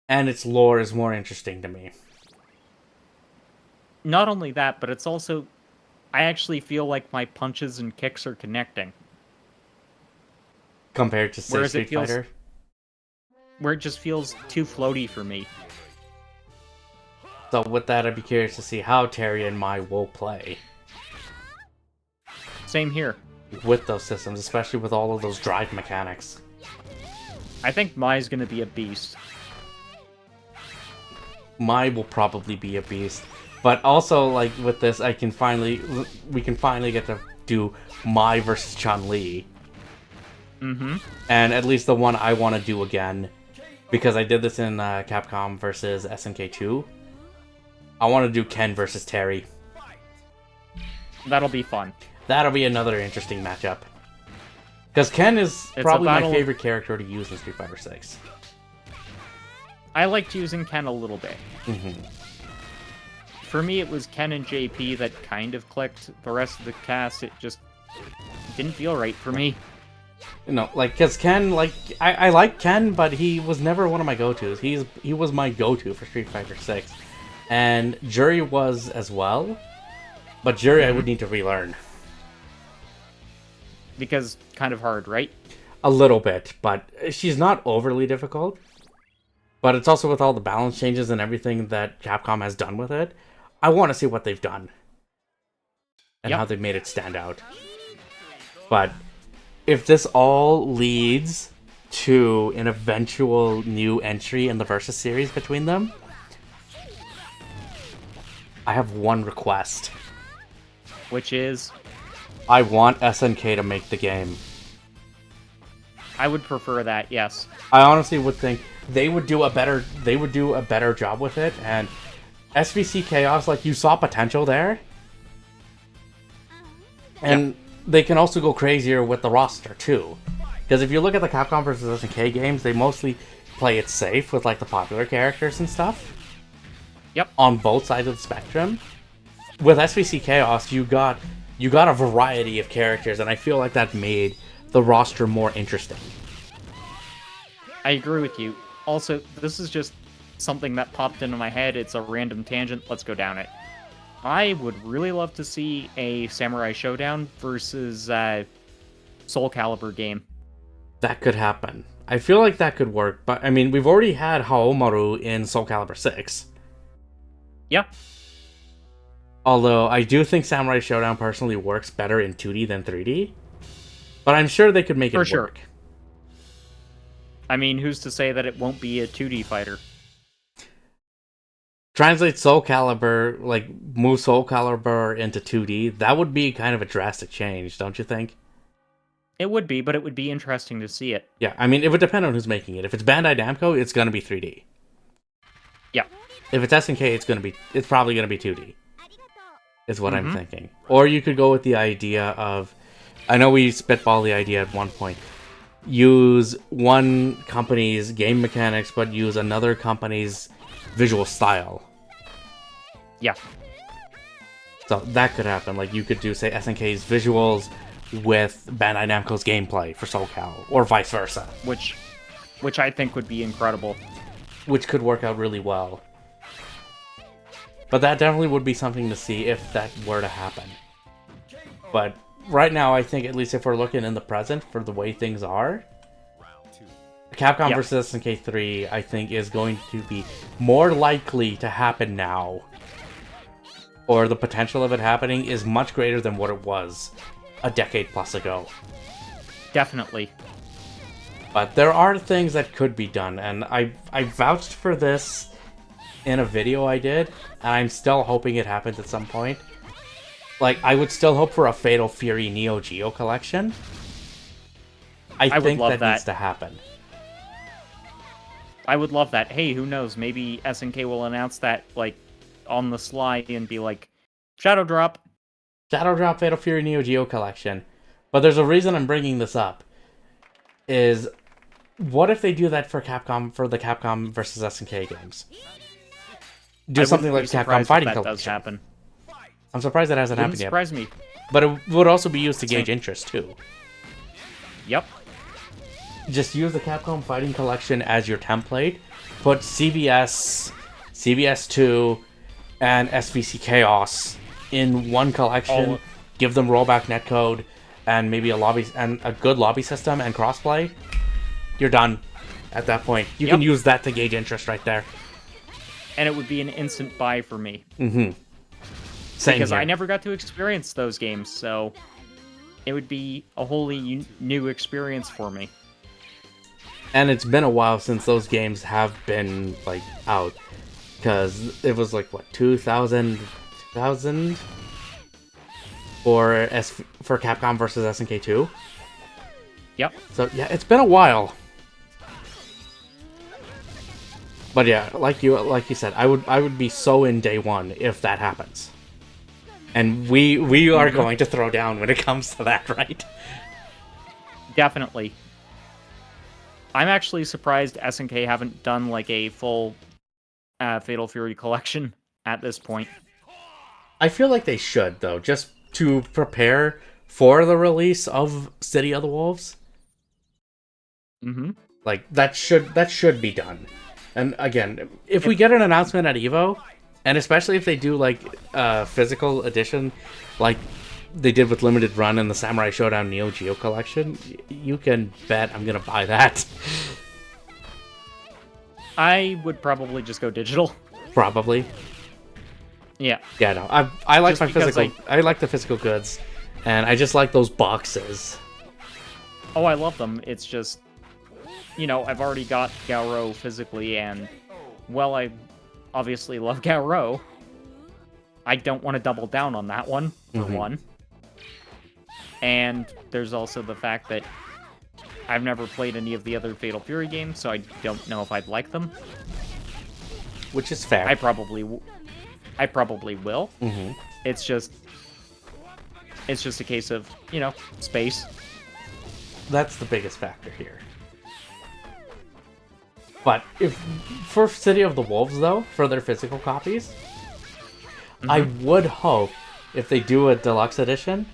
and its lore is more interesting to me. Not only that, but it's also... I actually feel like my punches and kicks are connecting. Compared to, say, Street Fighter? where it just feels too floaty for me. So with that, I'd be curious to see how Terry and Mai will play Same here. with those systems, especially with all of those drive mechanics. I think Mai's gonna be a beast. Mai will probably be a beast, but also like with this, we can finally get to do Mai versus Chun-Li. Mm-hmm. And at least the one I want to do again, because I did this in Capcom versus SNK 2. I want to do Ken versus Terry. That'll be fun. That'll be another interesting matchup. Because Ken is probably my favorite character to use in Street Fighter 6. I liked using Ken a little bit. Mm-hmm. For me, it was Ken and JP that kind of clicked. The rest of the cast, it just didn't feel right for me. You know, like, because Ken, like, I like Ken, but he was never one of my go-tos. He was my go-to for Street Fighter 6. And Jury was as well. But Jury I would need to relearn. Because kind of hard, right? A little bit, but she's not overly difficult. But it's also with all the balance changes and everything that Capcom has done with it. I want to see what they've done. And how they've made it stand out. But if this all leads to an eventual new entry in the Versus series between them, I have one request. Which is? I want SNK to make the game. I would prefer that, yes. I honestly would think they would do a better job with it, and SVC Chaos, like, you saw potential there. And they can also go crazier with the roster too. Because if you look at the Capcom vs SNK games, they mostly play it safe with like the popular characters and stuff. Yep. On both sides of the spectrum. With SVC Chaos, you got a variety of characters, and I feel like that made the roster more interesting. I agree with you. Also, this is just something that popped into my head. It's a random tangent. Let's go down it. I would really love to see a Samurai Showdown versus Soul Calibur game. That could happen. I feel like that could work, but I mean, we've already had Haomaru in Soul Calibur 6. Yeah. Although, I do think Samurai Showdown personally works better in 2D than 3D. But I'm sure they could make it work. I mean, who's to say that it won't be a 2D fighter? Translate Soul Calibur, like, move Soul Calibur into 2D, that would be kind of a drastic change, don't you think? It would be, but it would be interesting to see it. Yeah, I mean, it would depend on who's making it. If it's Bandai Namco, it's going to be 3D. Yeah. If it's SNK, it's probably going to be 2D. Is what I'm thinking. Or you could go with the idea of, I know we spitballed the idea at one point, use one company's game mechanics, but use another company's visual style. Yeah. So that could happen. Like, you could do, say, SNK's visuals with Bandai Namco's gameplay for Soul Cal, or vice versa. Which I think would be incredible. Which could work out really well. But that definitely would be something to see if that were to happen. But right now, I think, at least if we're looking in the present for the way things are, Capcom vs. SNK 3, I think, is going to be more likely to happen now. Or the potential of it happening is much greater than what it was a decade plus ago. Definitely. But there are things that could be done, and I vouched for this in a video I did, and I'm still hoping it happens at some point. Like, I would still hope for a Fatal Fury Neo Geo collection. I think that needs to happen. I would love that. Hey, who knows? Maybe SNK will announce that, like, on the sly and be like, Shadow Drop. Shadow Drop Fatal Fury Neo Geo collection. But there's a reason I'm bringing this up. Is, what if they do that for Capcom, for the Capcom vs. SNK games? Do something like Capcom Fighting Collection. Does happen. I'm surprised that hasn't happened yet. Surprise me. But it would also be used to gauge interest too. Yep. Just use the Capcom Fighting Collection as your template. Put CVS, CVS2, and SVC Chaos in one collection. Give them rollback netcode and maybe a good lobby system and crossplay. You're done. At that point, you Yep. can use that to gauge interest right there. And it would be an instant buy for me. Mm-hmm. Same Because here. I never got to experience those games, so it would be a wholly new experience for me. And it's been a while since those games have been, like, out. Because it was, like, what, 2000 for Capcom versus SNK 2? Yep. So, yeah, it's been a while. But yeah, like you said, I would be so in day one if that happens. And we are going to throw down when it comes to that, right? Definitely. I'm actually surprised SNK haven't done like a full Fatal Fury collection at this point. I feel like they should, though, just to prepare for the release of City of the Wolves. Mm-hmm. Like that should be done. And again, if we get an announcement at EVO, and especially if they do like a physical edition, like they did with Limited Run and the Samurai Showdown Neo Geo collection, you can bet I'm gonna buy that. I would probably just go digital. Probably. Yeah. Yeah, no. I like Just my because physical. I like the physical goods, and I just like those boxes. Oh, I love them. It's just, you know, I've already got Gauro physically, and, well, I obviously love Gauro. I don't want to double down on that one, for one. And there's also the fact that I've never played any of the other Fatal Fury games, so I don't know if I'd like them. Which is fair. I probably will. Mm-hmm. It's just a case of, you know, space. That's the biggest factor here. But if for City of the Wolves, though, for their physical copies, I would hope if they do a deluxe edition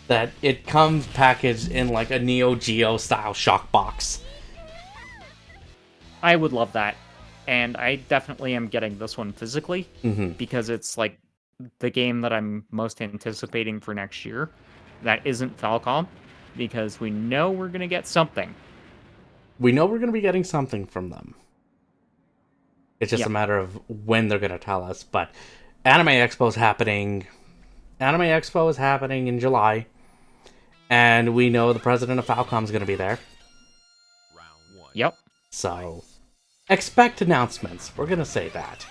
that it comes packaged in like a Neo Geo style shock box. I would love that. And I definitely am getting this one physically because it's like the game that I'm most anticipating for next year. That isn't Falcom, because we know we're going to get something. We know we're going to be getting something from them. It's just a matter of when they're going to tell us. But Anime Expo is happening. Anime Expo is happening in July. And we know the president of Falcom is going to be there. Yep. So expect announcements. We're going to say that.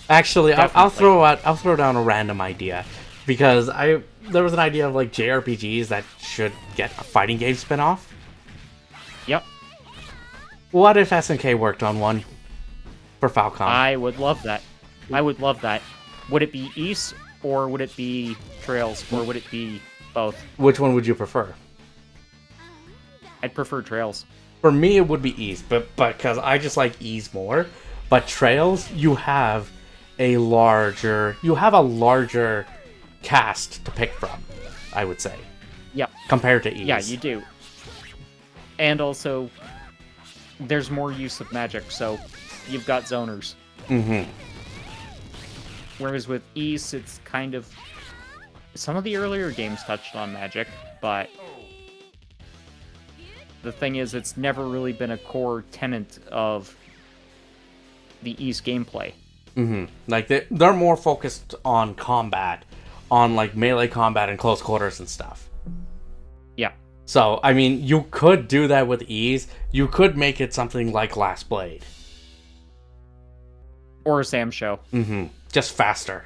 Actually, I'll throw down a random idea. Because there was an idea of like JRPGs that should get a fighting game spin-off. Yep. What if SNK worked on one for Falcom? I would love that. Would it be East, or would it be Trails, or would it be both? Which one would you prefer? I'd prefer Trails. For me, it would be East, but because I just like Ease more. But Trails, you have a larger cast to pick from, I would say. Yep. Compared to Ease. Yeah, you do. And also, there's more use of magic, so you've got zoners. Mm-hmm. Whereas with East, it's kind of... Some of the earlier games touched on magic, but... The thing is, it's never really been a core tenet of the East gameplay. Mm-hmm. Like, they're more focused on combat. On, like, melee combat and close quarters and stuff. Yeah. So, I mean, you could do that with Ease. You could make it something like Last Blade. Or a Sam Show. Mm-hmm. Just faster.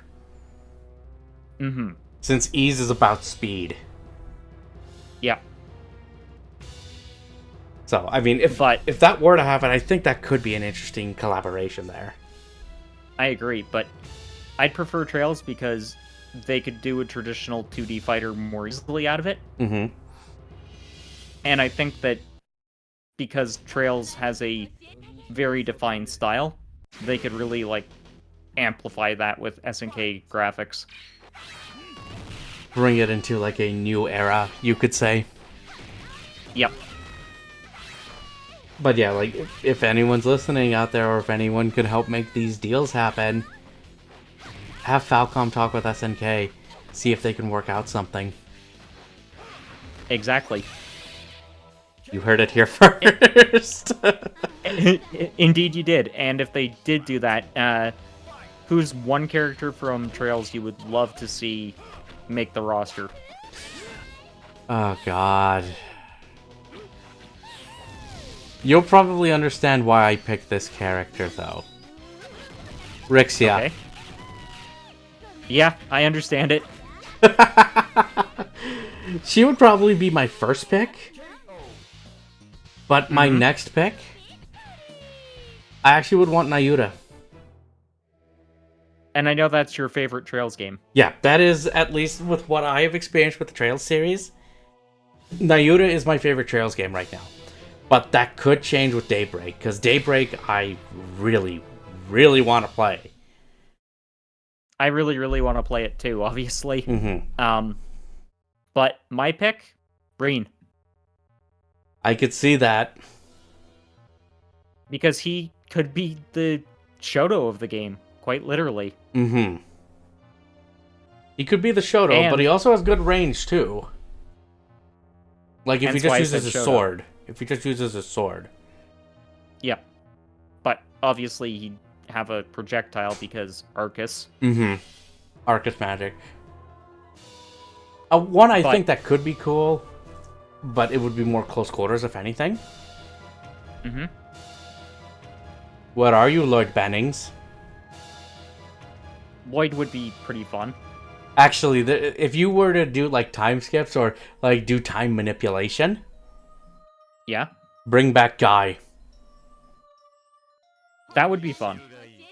Mm-hmm. Since Ease is about speed. Yeah. So, I mean, if that were to happen, I think that could be an interesting collaboration there. I agree, but I'd prefer Trails because they could do a traditional 2D fighter more easily out of it. Mm-hmm. And I think that because Trails has a very defined style, they could really, like, amplify that with SNK graphics. Bring it into, like, a new era, you could say. Yep. But yeah, like, if anyone's listening out there, or if anyone could help make these deals happen, have Falcom talk with SNK, see if they can work out something. Exactly. You heard it here first. Indeed, you did. And if they did do that, who's one character from Trails you would love to see make the roster? Oh, God. You'll probably understand why I picked this character, though. Rixia. Okay. Yeah, I understand it. She would probably be my first pick. But my next pick, I actually would want Nayuta. And I know that's your favorite Trails game. Yeah, that is, at least with what I have experienced with the Trails series, Nayuta is my favorite Trails game right now. But that could change with Daybreak, because Daybreak I really, really want to play. I really, really want to play it too, obviously. Mm-hmm. But my pick, Breen. I could see that. Because he could be the Shoto of the game, quite literally. Mm-hmm. He could be the Shoto, but he also has good range, too. Like, if he just uses his sword. If he just uses his sword. Yeah. But, obviously, he'd have a projectile because Arcus. Mm-hmm. Arcus magic. One I think that could be cool, but it would be more close quarters, if anything. Mm-hmm. What are you, Lord Bennings? Lloyd would be pretty fun. Actually, if you were to do, like, time skips or, like, do time manipulation... Yeah? Bring back Guy. That would be fun.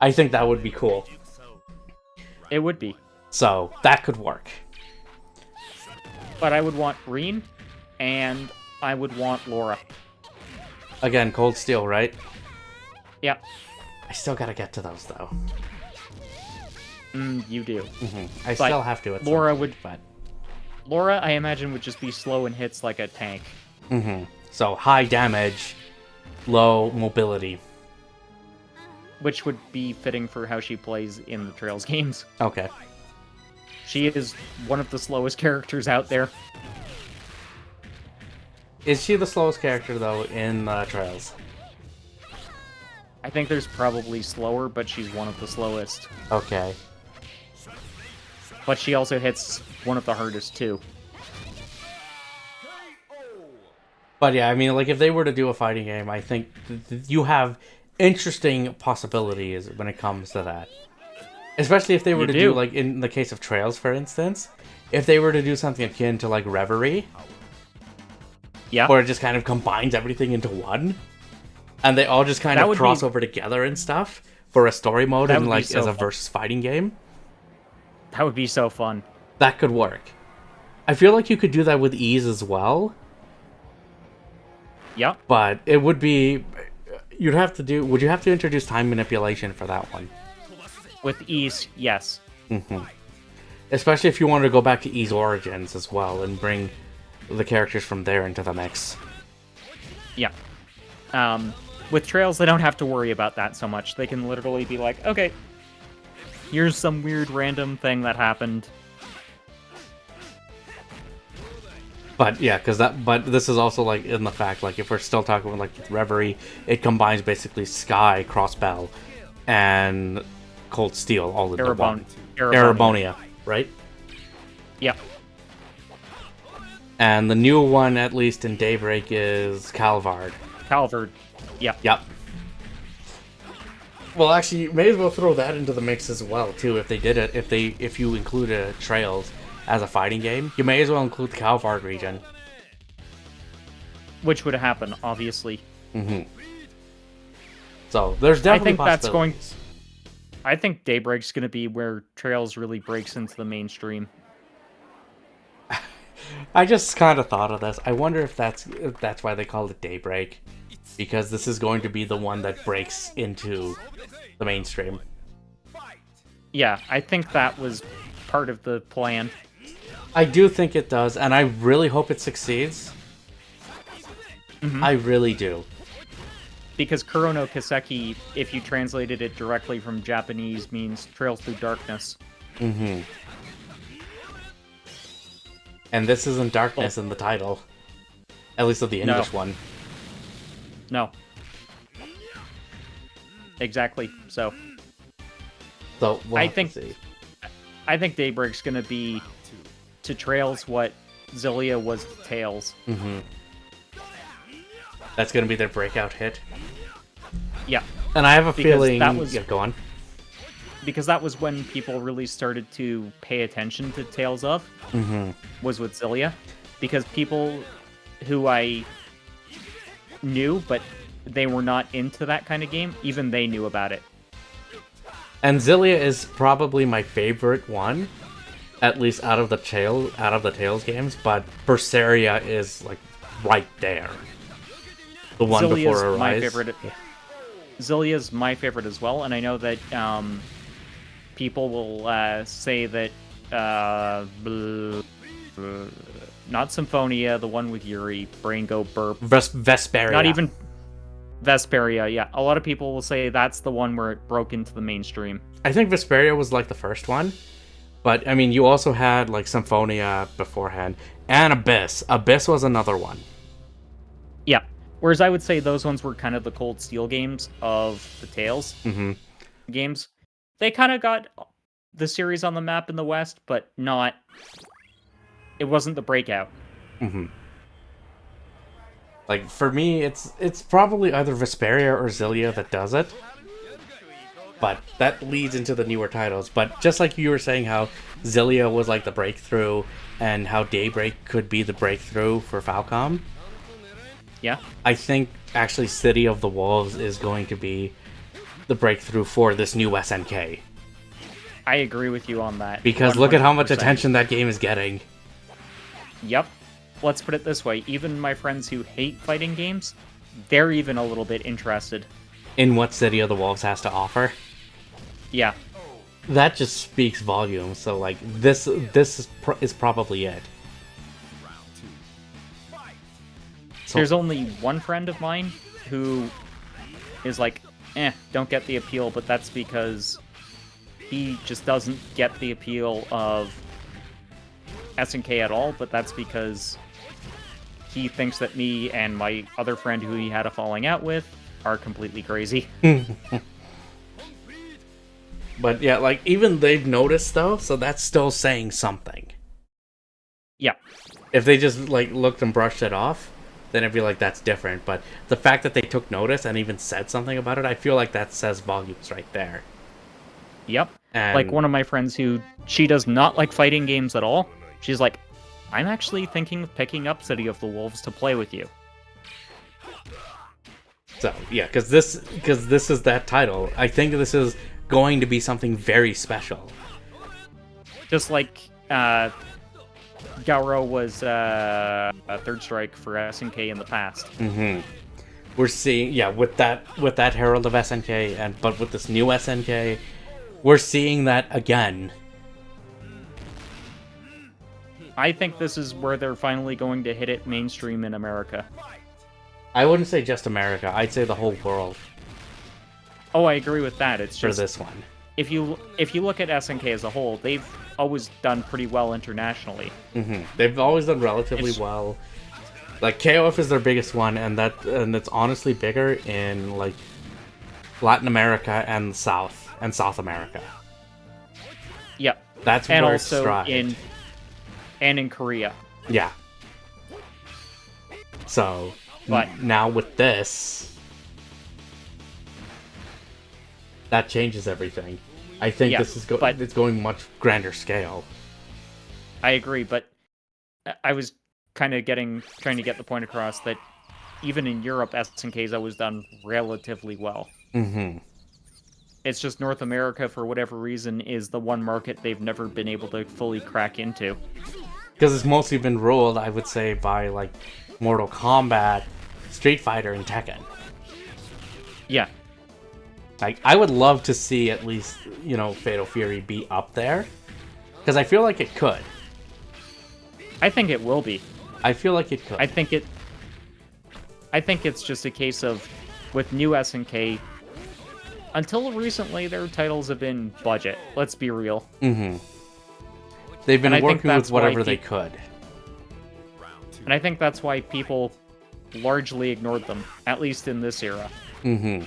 I think that would be cool. It would be. So, that could work. But I would want Reen, and I would want Laura. Again, Cold Steel, right? Yeah. I still gotta get to those, though. You do. I still have to. Laura would... But... Laura, I imagine, would just be slow and hits like a tank. So, high damage, low mobility. Which would be fitting for how she plays in the Trails games. Okay. She is one of the slowest characters out there. Is she the slowest character, though, in Trails? I think there's probably slower, but she's one of the slowest. Okay. But she also hits one of the hardest, too. But yeah, I mean, like, if they were to do a fighting game, I think you have interesting possibilities when it comes to that. Especially if they were to do, like, in the case of Trails, for instance, if they were to do something akin to, like, Reverie. Yeah. Where it just kind of combines everything into one. And they all just kind of cross over together and stuff for a story mode and, like, as a versus fighting game. That would be so fun. That could work. I feel like you could do that with ease as well. Yeah. But it would be... You'd have to do... Would you have to introduce time manipulation for that one? With ease, yes. Especially if you wanted to go back to E's origins as well and bring the characters from there into the mix. Yeah. With Trails, they don't have to worry about that so much. They can literally be like, okay, here's some weird random thing that happened. But yeah, but this is also like in the fact, like if we're still talking about like Reverie, it combines basically Sky, Crossbell, and Cold Steel all into one. Erebonia, right? Yep. And the new one, at least in Daybreak, is Calvard. Calvard, yep. Yep. Well, actually, you may as well throw that into the mix as well, too, if they did it. If you include Trails as a fighting game, you may as well include the Calvard region. Which would happen, obviously. So, there's definitely possibilities. I think Daybreak's going to be where Trails really breaks into the mainstream. I just kind of thought of this. I wonder if that's why they called it Daybreak. Because this is going to be the one that breaks into the mainstream. Yeah, I think that was part of the plan. I do think it does, and I really hope it succeeds. I really do. Because Kuro no Kiseki, if you translated it directly from Japanese, means Trails Through Darkness. And this isn't darkness in the title. At least of the English one. No. Exactly. So We'll I have think to see. I think Daybreak's gonna be to Trails what Zillia was to Tails. Mm-hmm. That's gonna be their breakout hit. Yeah. And I have a feeling that was yeah, go on. because that was when people really started to pay attention to Tales of, was with Zillia. Because people who I knew, but they were not into that kind of game, even they knew about it. And Zillia is probably my favorite one, at least out of the Tales games, but Berseria is like right there. The one Zillia's before Arise. my favorite. Zillia's my favorite as well, and I know that people will say that not Symphonia, the one with Yuri, Brain Go Burp. Vesperia. Not even Vesperia, yeah. A lot of people will say that's the one where it broke into the mainstream. I think Vesperia was like the first one. But, I mean, you also had like Symphonia beforehand. And Abyss. Abyss was another one. Yeah. Whereas I would say those ones were kind of the Cold Steel games of the Tales games. They kind of got the series on the map in the West, but not... It wasn't the breakout. Like, for me, it's probably either Vesperia or Zillia that does it. But that leads into the newer titles. But just like you were saying how Zillia was like the breakthrough, and how Daybreak could be the breakthrough for Falcom. Yeah. I think actually City of the Wolves is going to be the breakthrough for this new SNK. I agree with you on that. Because 100%. look at how much attention that game is getting. Yep. Let's put it this way. Even my friends who hate fighting games, they're even a little bit interested. In what City of the Wolves has to offer. Yeah. That just speaks volumes. So, like, this is probably it. So, There's only one friend of mine who is like, don't get the appeal, but that's because he just doesn't get the appeal of SNK at all, but that's because he thinks that me and my other friend who he had a falling out with are completely crazy. But yeah, like, even they've noticed, though, so that's still saying something. Yeah. If they just, like, looked and brushed it off, then it'd be like, that's different. But the fact that they took notice and even said something about it, I feel like that says volumes right there. Yep. And like one of my friends who, she does not like fighting games at all. She's like, I'm actually thinking of picking up City of the Wolves to play with you. So, yeah, because this is that title. I think this is going to be something very special. Just like Gauro was a Third Strike for SNK in the past. We're seeing, yeah, with that Herald of SNK, but with this new SNK, we're seeing that again. I think this is where they're finally going to hit it mainstream in America. I wouldn't say just America. I'd say the whole world. Oh, I agree with that. It's for just this one. If you look at SNK as a whole, they've always done pretty well internationally. They've always done relatively well. Like KOF is their biggest one, and it's honestly bigger in like Latin America and South America. Yep. That's and where also it's in Korea. Yeah. So, but now with this, that changes everything. I think this is it's going much grander scale. I agree, but I was kind of trying to get the point across that even in Europe, SNK's always done relatively well. It's just North America, for whatever reason, is the one market they've never been able to fully crack into. Because it's mostly been ruled, I would say, by like Mortal Kombat, Street Fighter, and Tekken. Yeah. Like, I would love to see at least, Fatal Fury be up there. Because I feel like it could. I think it will be. I feel like it could. I think it's just a case of, with new SNK, until recently, their titles have been budget. Let's be real. They've been working with whatever they could. And I think that's why people largely ignored them, at least in this era. Mm-hmm.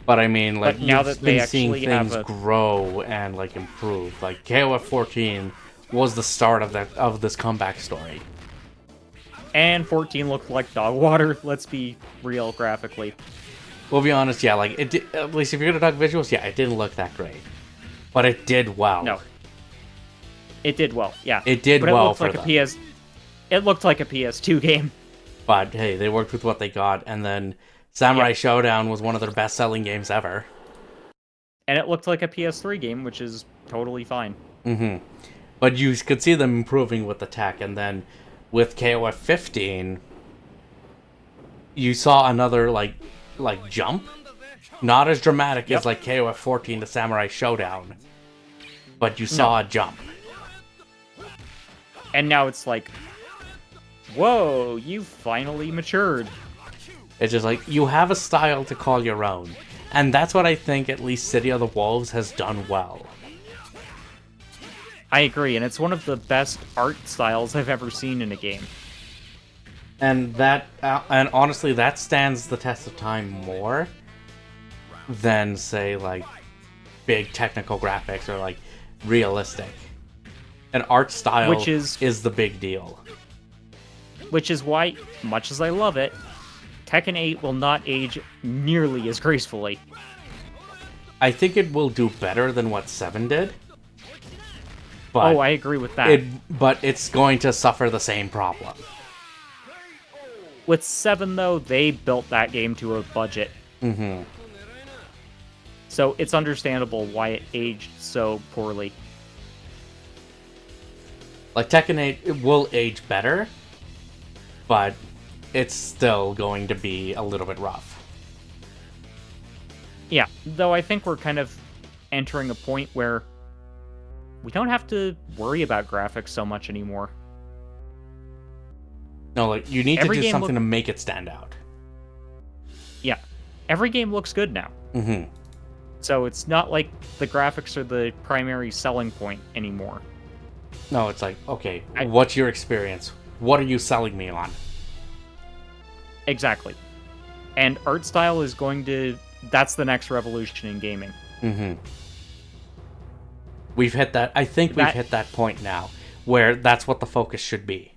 But I mean, like, But now you've that they been seeing actually have things grow and, like, improve. Like, KOF 14 was the start of this comeback story. And 14 looked like dog water, let's be real graphically. We'll be honest, yeah, like, it did, at least if you're gonna talk visuals, yeah, it didn't look that great. But it did well. No. It did well, yeah. It did but well looked for like them. It looked like a PS2 game. But, hey, they worked with what they got, and then Samurai Showdown was one of their best-selling games ever. And it looked like a PS3 game, which is totally fine. Mm-hmm. But you could see them improving with the tech, and then with KOF 15, you saw another, like jump. Not as dramatic as, like, KOF 14 to Samurai Showdown, but you saw a jump. And now it's like, whoa, you finally matured. It's just like, you have a style to call your own. And that's what I think at least City of the Wolves has done well. I agree, and it's one of the best art styles I've ever seen in a game. And that, and honestly, that stands the test of time more than, say, like, big technical graphics or, like, realistic. An art style is the big deal. Which is why, much as I love it, Tekken 8 will not age nearly as gracefully. I think it will do better than what 7 did. But I agree with that. But it's going to suffer the same problem. With 7, though, they built that game to a budget. Mm-hmm. So it's understandable why it aged so poorly. Like, Tekken 8 it will age better, but it's still going to be a little bit rough. Yeah, though I think we're kind of entering a point where we don't have to worry about graphics so much anymore. No, like, you need to do something to make it stand out. Yeah, every game looks good now. Mm-hmm. So it's not like the graphics are the primary selling point anymore. No, it's like, okay, what's your experience? What are you selling me on? Exactly. And art style is going to... That's the next revolution in gaming. Mm-hmm. We've hit that... I think we've hit that point now, where that's what the focus should be.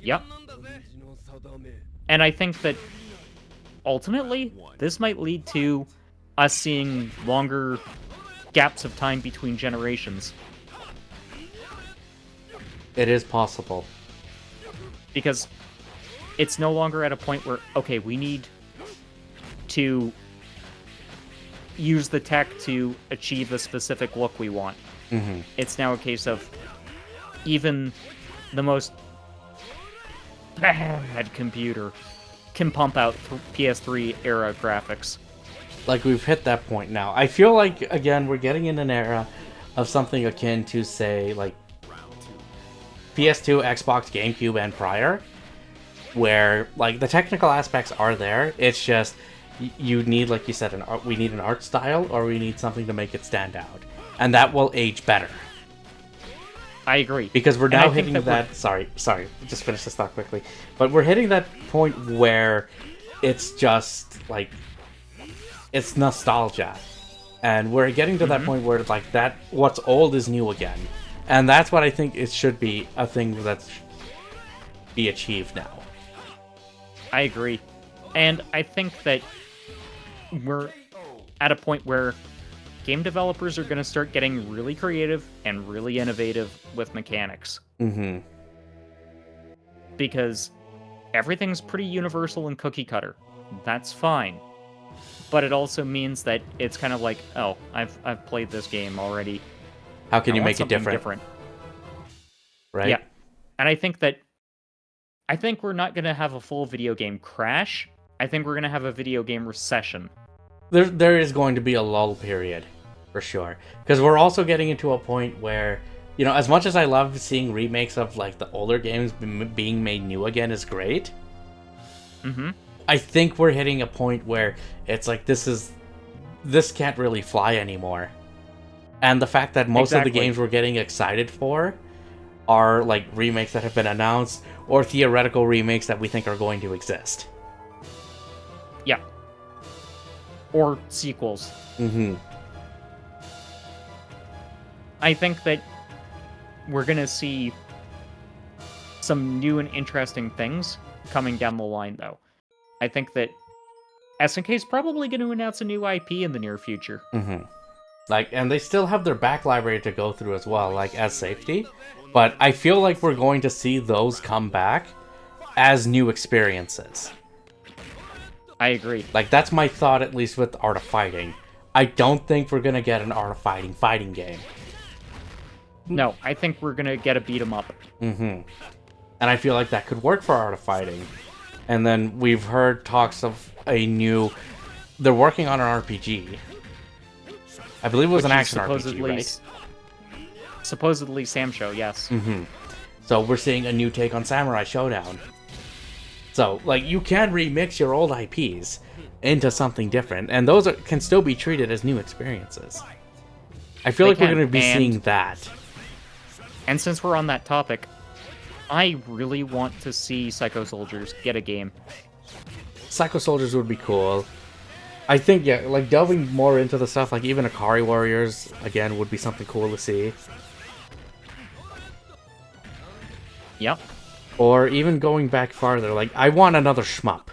Yep. And I think that, ultimately, this might lead to us seeing longer gaps of time between generations. It is possible. Because it's no longer at a point where, okay, we need to use the tech to achieve the specific look we want. Mm-hmm. It's now a case of even the most bad computer can pump out PS3 era graphics. Like, we've hit that point now. I feel like, again, we're getting in an era of something akin to, say, like, PS2, Xbox, GameCube, and prior, where, like, the technical aspects are there. It's just, you need, like you said, we need an art style, or we need something to make it stand out. And that will age better. I agree. Because we're now hitting that... Sorry, just finish this thought quickly. But we're hitting that point where it's just, like, it's nostalgia. And we're getting to that point where, like, that what's old is new again. And that's what I think it should be a thing that's be achieved now. I agree. And I think that we're at a point where game developers are going to start getting really creative and really innovative with mechanics. Mm-hmm. Because everything's pretty universal and cookie cutter. That's fine. But it also means that it's kind of like, oh, I've played this game already. How can you make it different? Right? Yeah. And I think we're not going to have a full video game crash. I think we're going to have a video game recession. There is going to be a lull period, for sure. Because we're also getting into a point where, you know, as much as I love seeing remakes of, like, the older games being made new again is great. Mm-hmm. I think we're hitting a point where it's like, this can't really fly anymore. And the fact that most of the games we're getting excited for are like remakes that have been announced or theoretical remakes that we think are going to exist. Yeah. Or sequels. Mm-hmm. I think that we're going to see some new and interesting things coming down the line, though. I think that SNK is probably going to announce a new IP in the near future. Mm-hmm. Like, and they still have their back library to go through as well, like as safety. But I feel like we're going to see those come back as new experiences. I agree. Like, that's my thought, at least with Art of Fighting. I don't think we're gonna get an Art of fighting game. No, I think we're gonna get a beat 'em up. Mm-hmm. And I feel like that could work for Art of Fighting. And then we've heard talks of a new... They're working on an RPG. I believe it was an action RPG, right? Supposedly Sam Show, yes. Mm-hmm. So we're seeing a new take on Samurai Showdown. So, like, you can remix your old IPs into something different, and those can still be treated as new experiences. I feel like we're going to be seeing that. And since we're on that topic, I really want to see Psycho Soldiers get a game. Psycho Soldiers would be cool. I think, yeah, like, delving more into the stuff, like, even Akari Warriors, again, would be something cool to see. Yep. Or even going back farther, like, I want another shmup.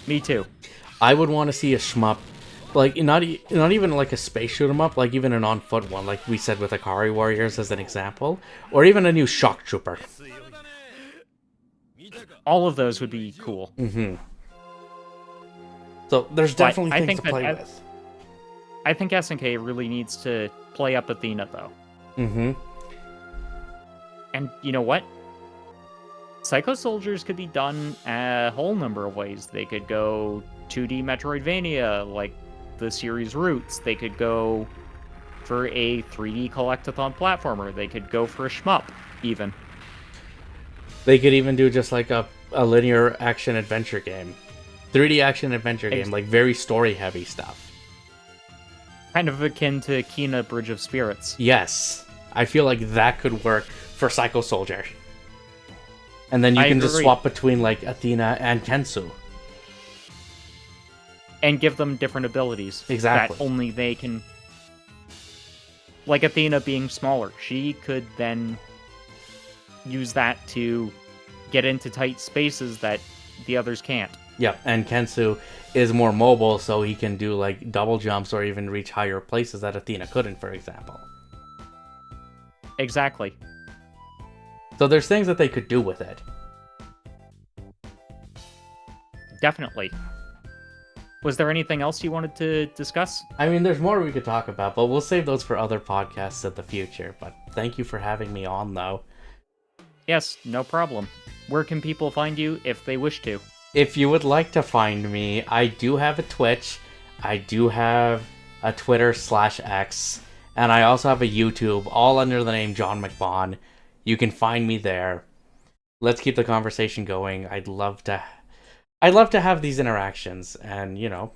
Me too. I would want to see a shmup, like, not even like a space shoot 'em up, like even an on-foot one, like we said with Akari Warriors as an example, or even a new Shock Trooper. All of those would be cool. Mm-hmm. So there's definitely things to play with. I think SNK really needs to play up Athena, though. Mm-hmm. And you know what? Psycho Soldiers could be done a whole number of ways. They could go 2D Metroidvania, like the series Roots. They could go for a 3D collectathon platformer. They could go for a shmup, even. They could even do just like a linear action adventure game. 3D action adventure game, like very story-heavy stuff. Kind of akin to Kena Bridge of Spirits. Yes. I feel like that could work for Psycho Soldier. And then you can just swap between, like, Athena and Kensu. And give them different abilities. Exactly. That only they can... Like Athena being smaller. She could then use that to get into tight spaces that the others can't. Yep, and Kensu is more mobile, so he can do, like, double jumps or even reach higher places that Athena couldn't, for example. Exactly. So there's things that they could do with it. Definitely. Was there anything else you wanted to discuss? I mean, there's more we could talk about, but we'll save those for other podcasts in the future. But thank you for having me on, though. Yes, no problem. Where can people find you if they wish to? If you would like to find me, I do have a Twitch, I do have a Twitter/X, and I also have a YouTube, all under the name John McBaugh. You can find me there. Let's keep the conversation going. I'd love to have these interactions and, you know,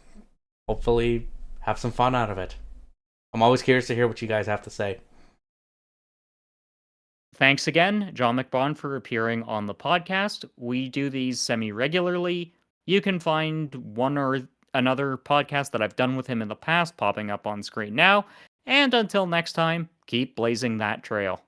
hopefully have some fun out of it. I'm always curious to hear what you guys have to say. Thanks again, John McBaugh, for appearing on the podcast. We do these semi-regularly. You can find one or another podcast that I've done with him in the past popping up on screen now. And until next time, keep blazing that trail.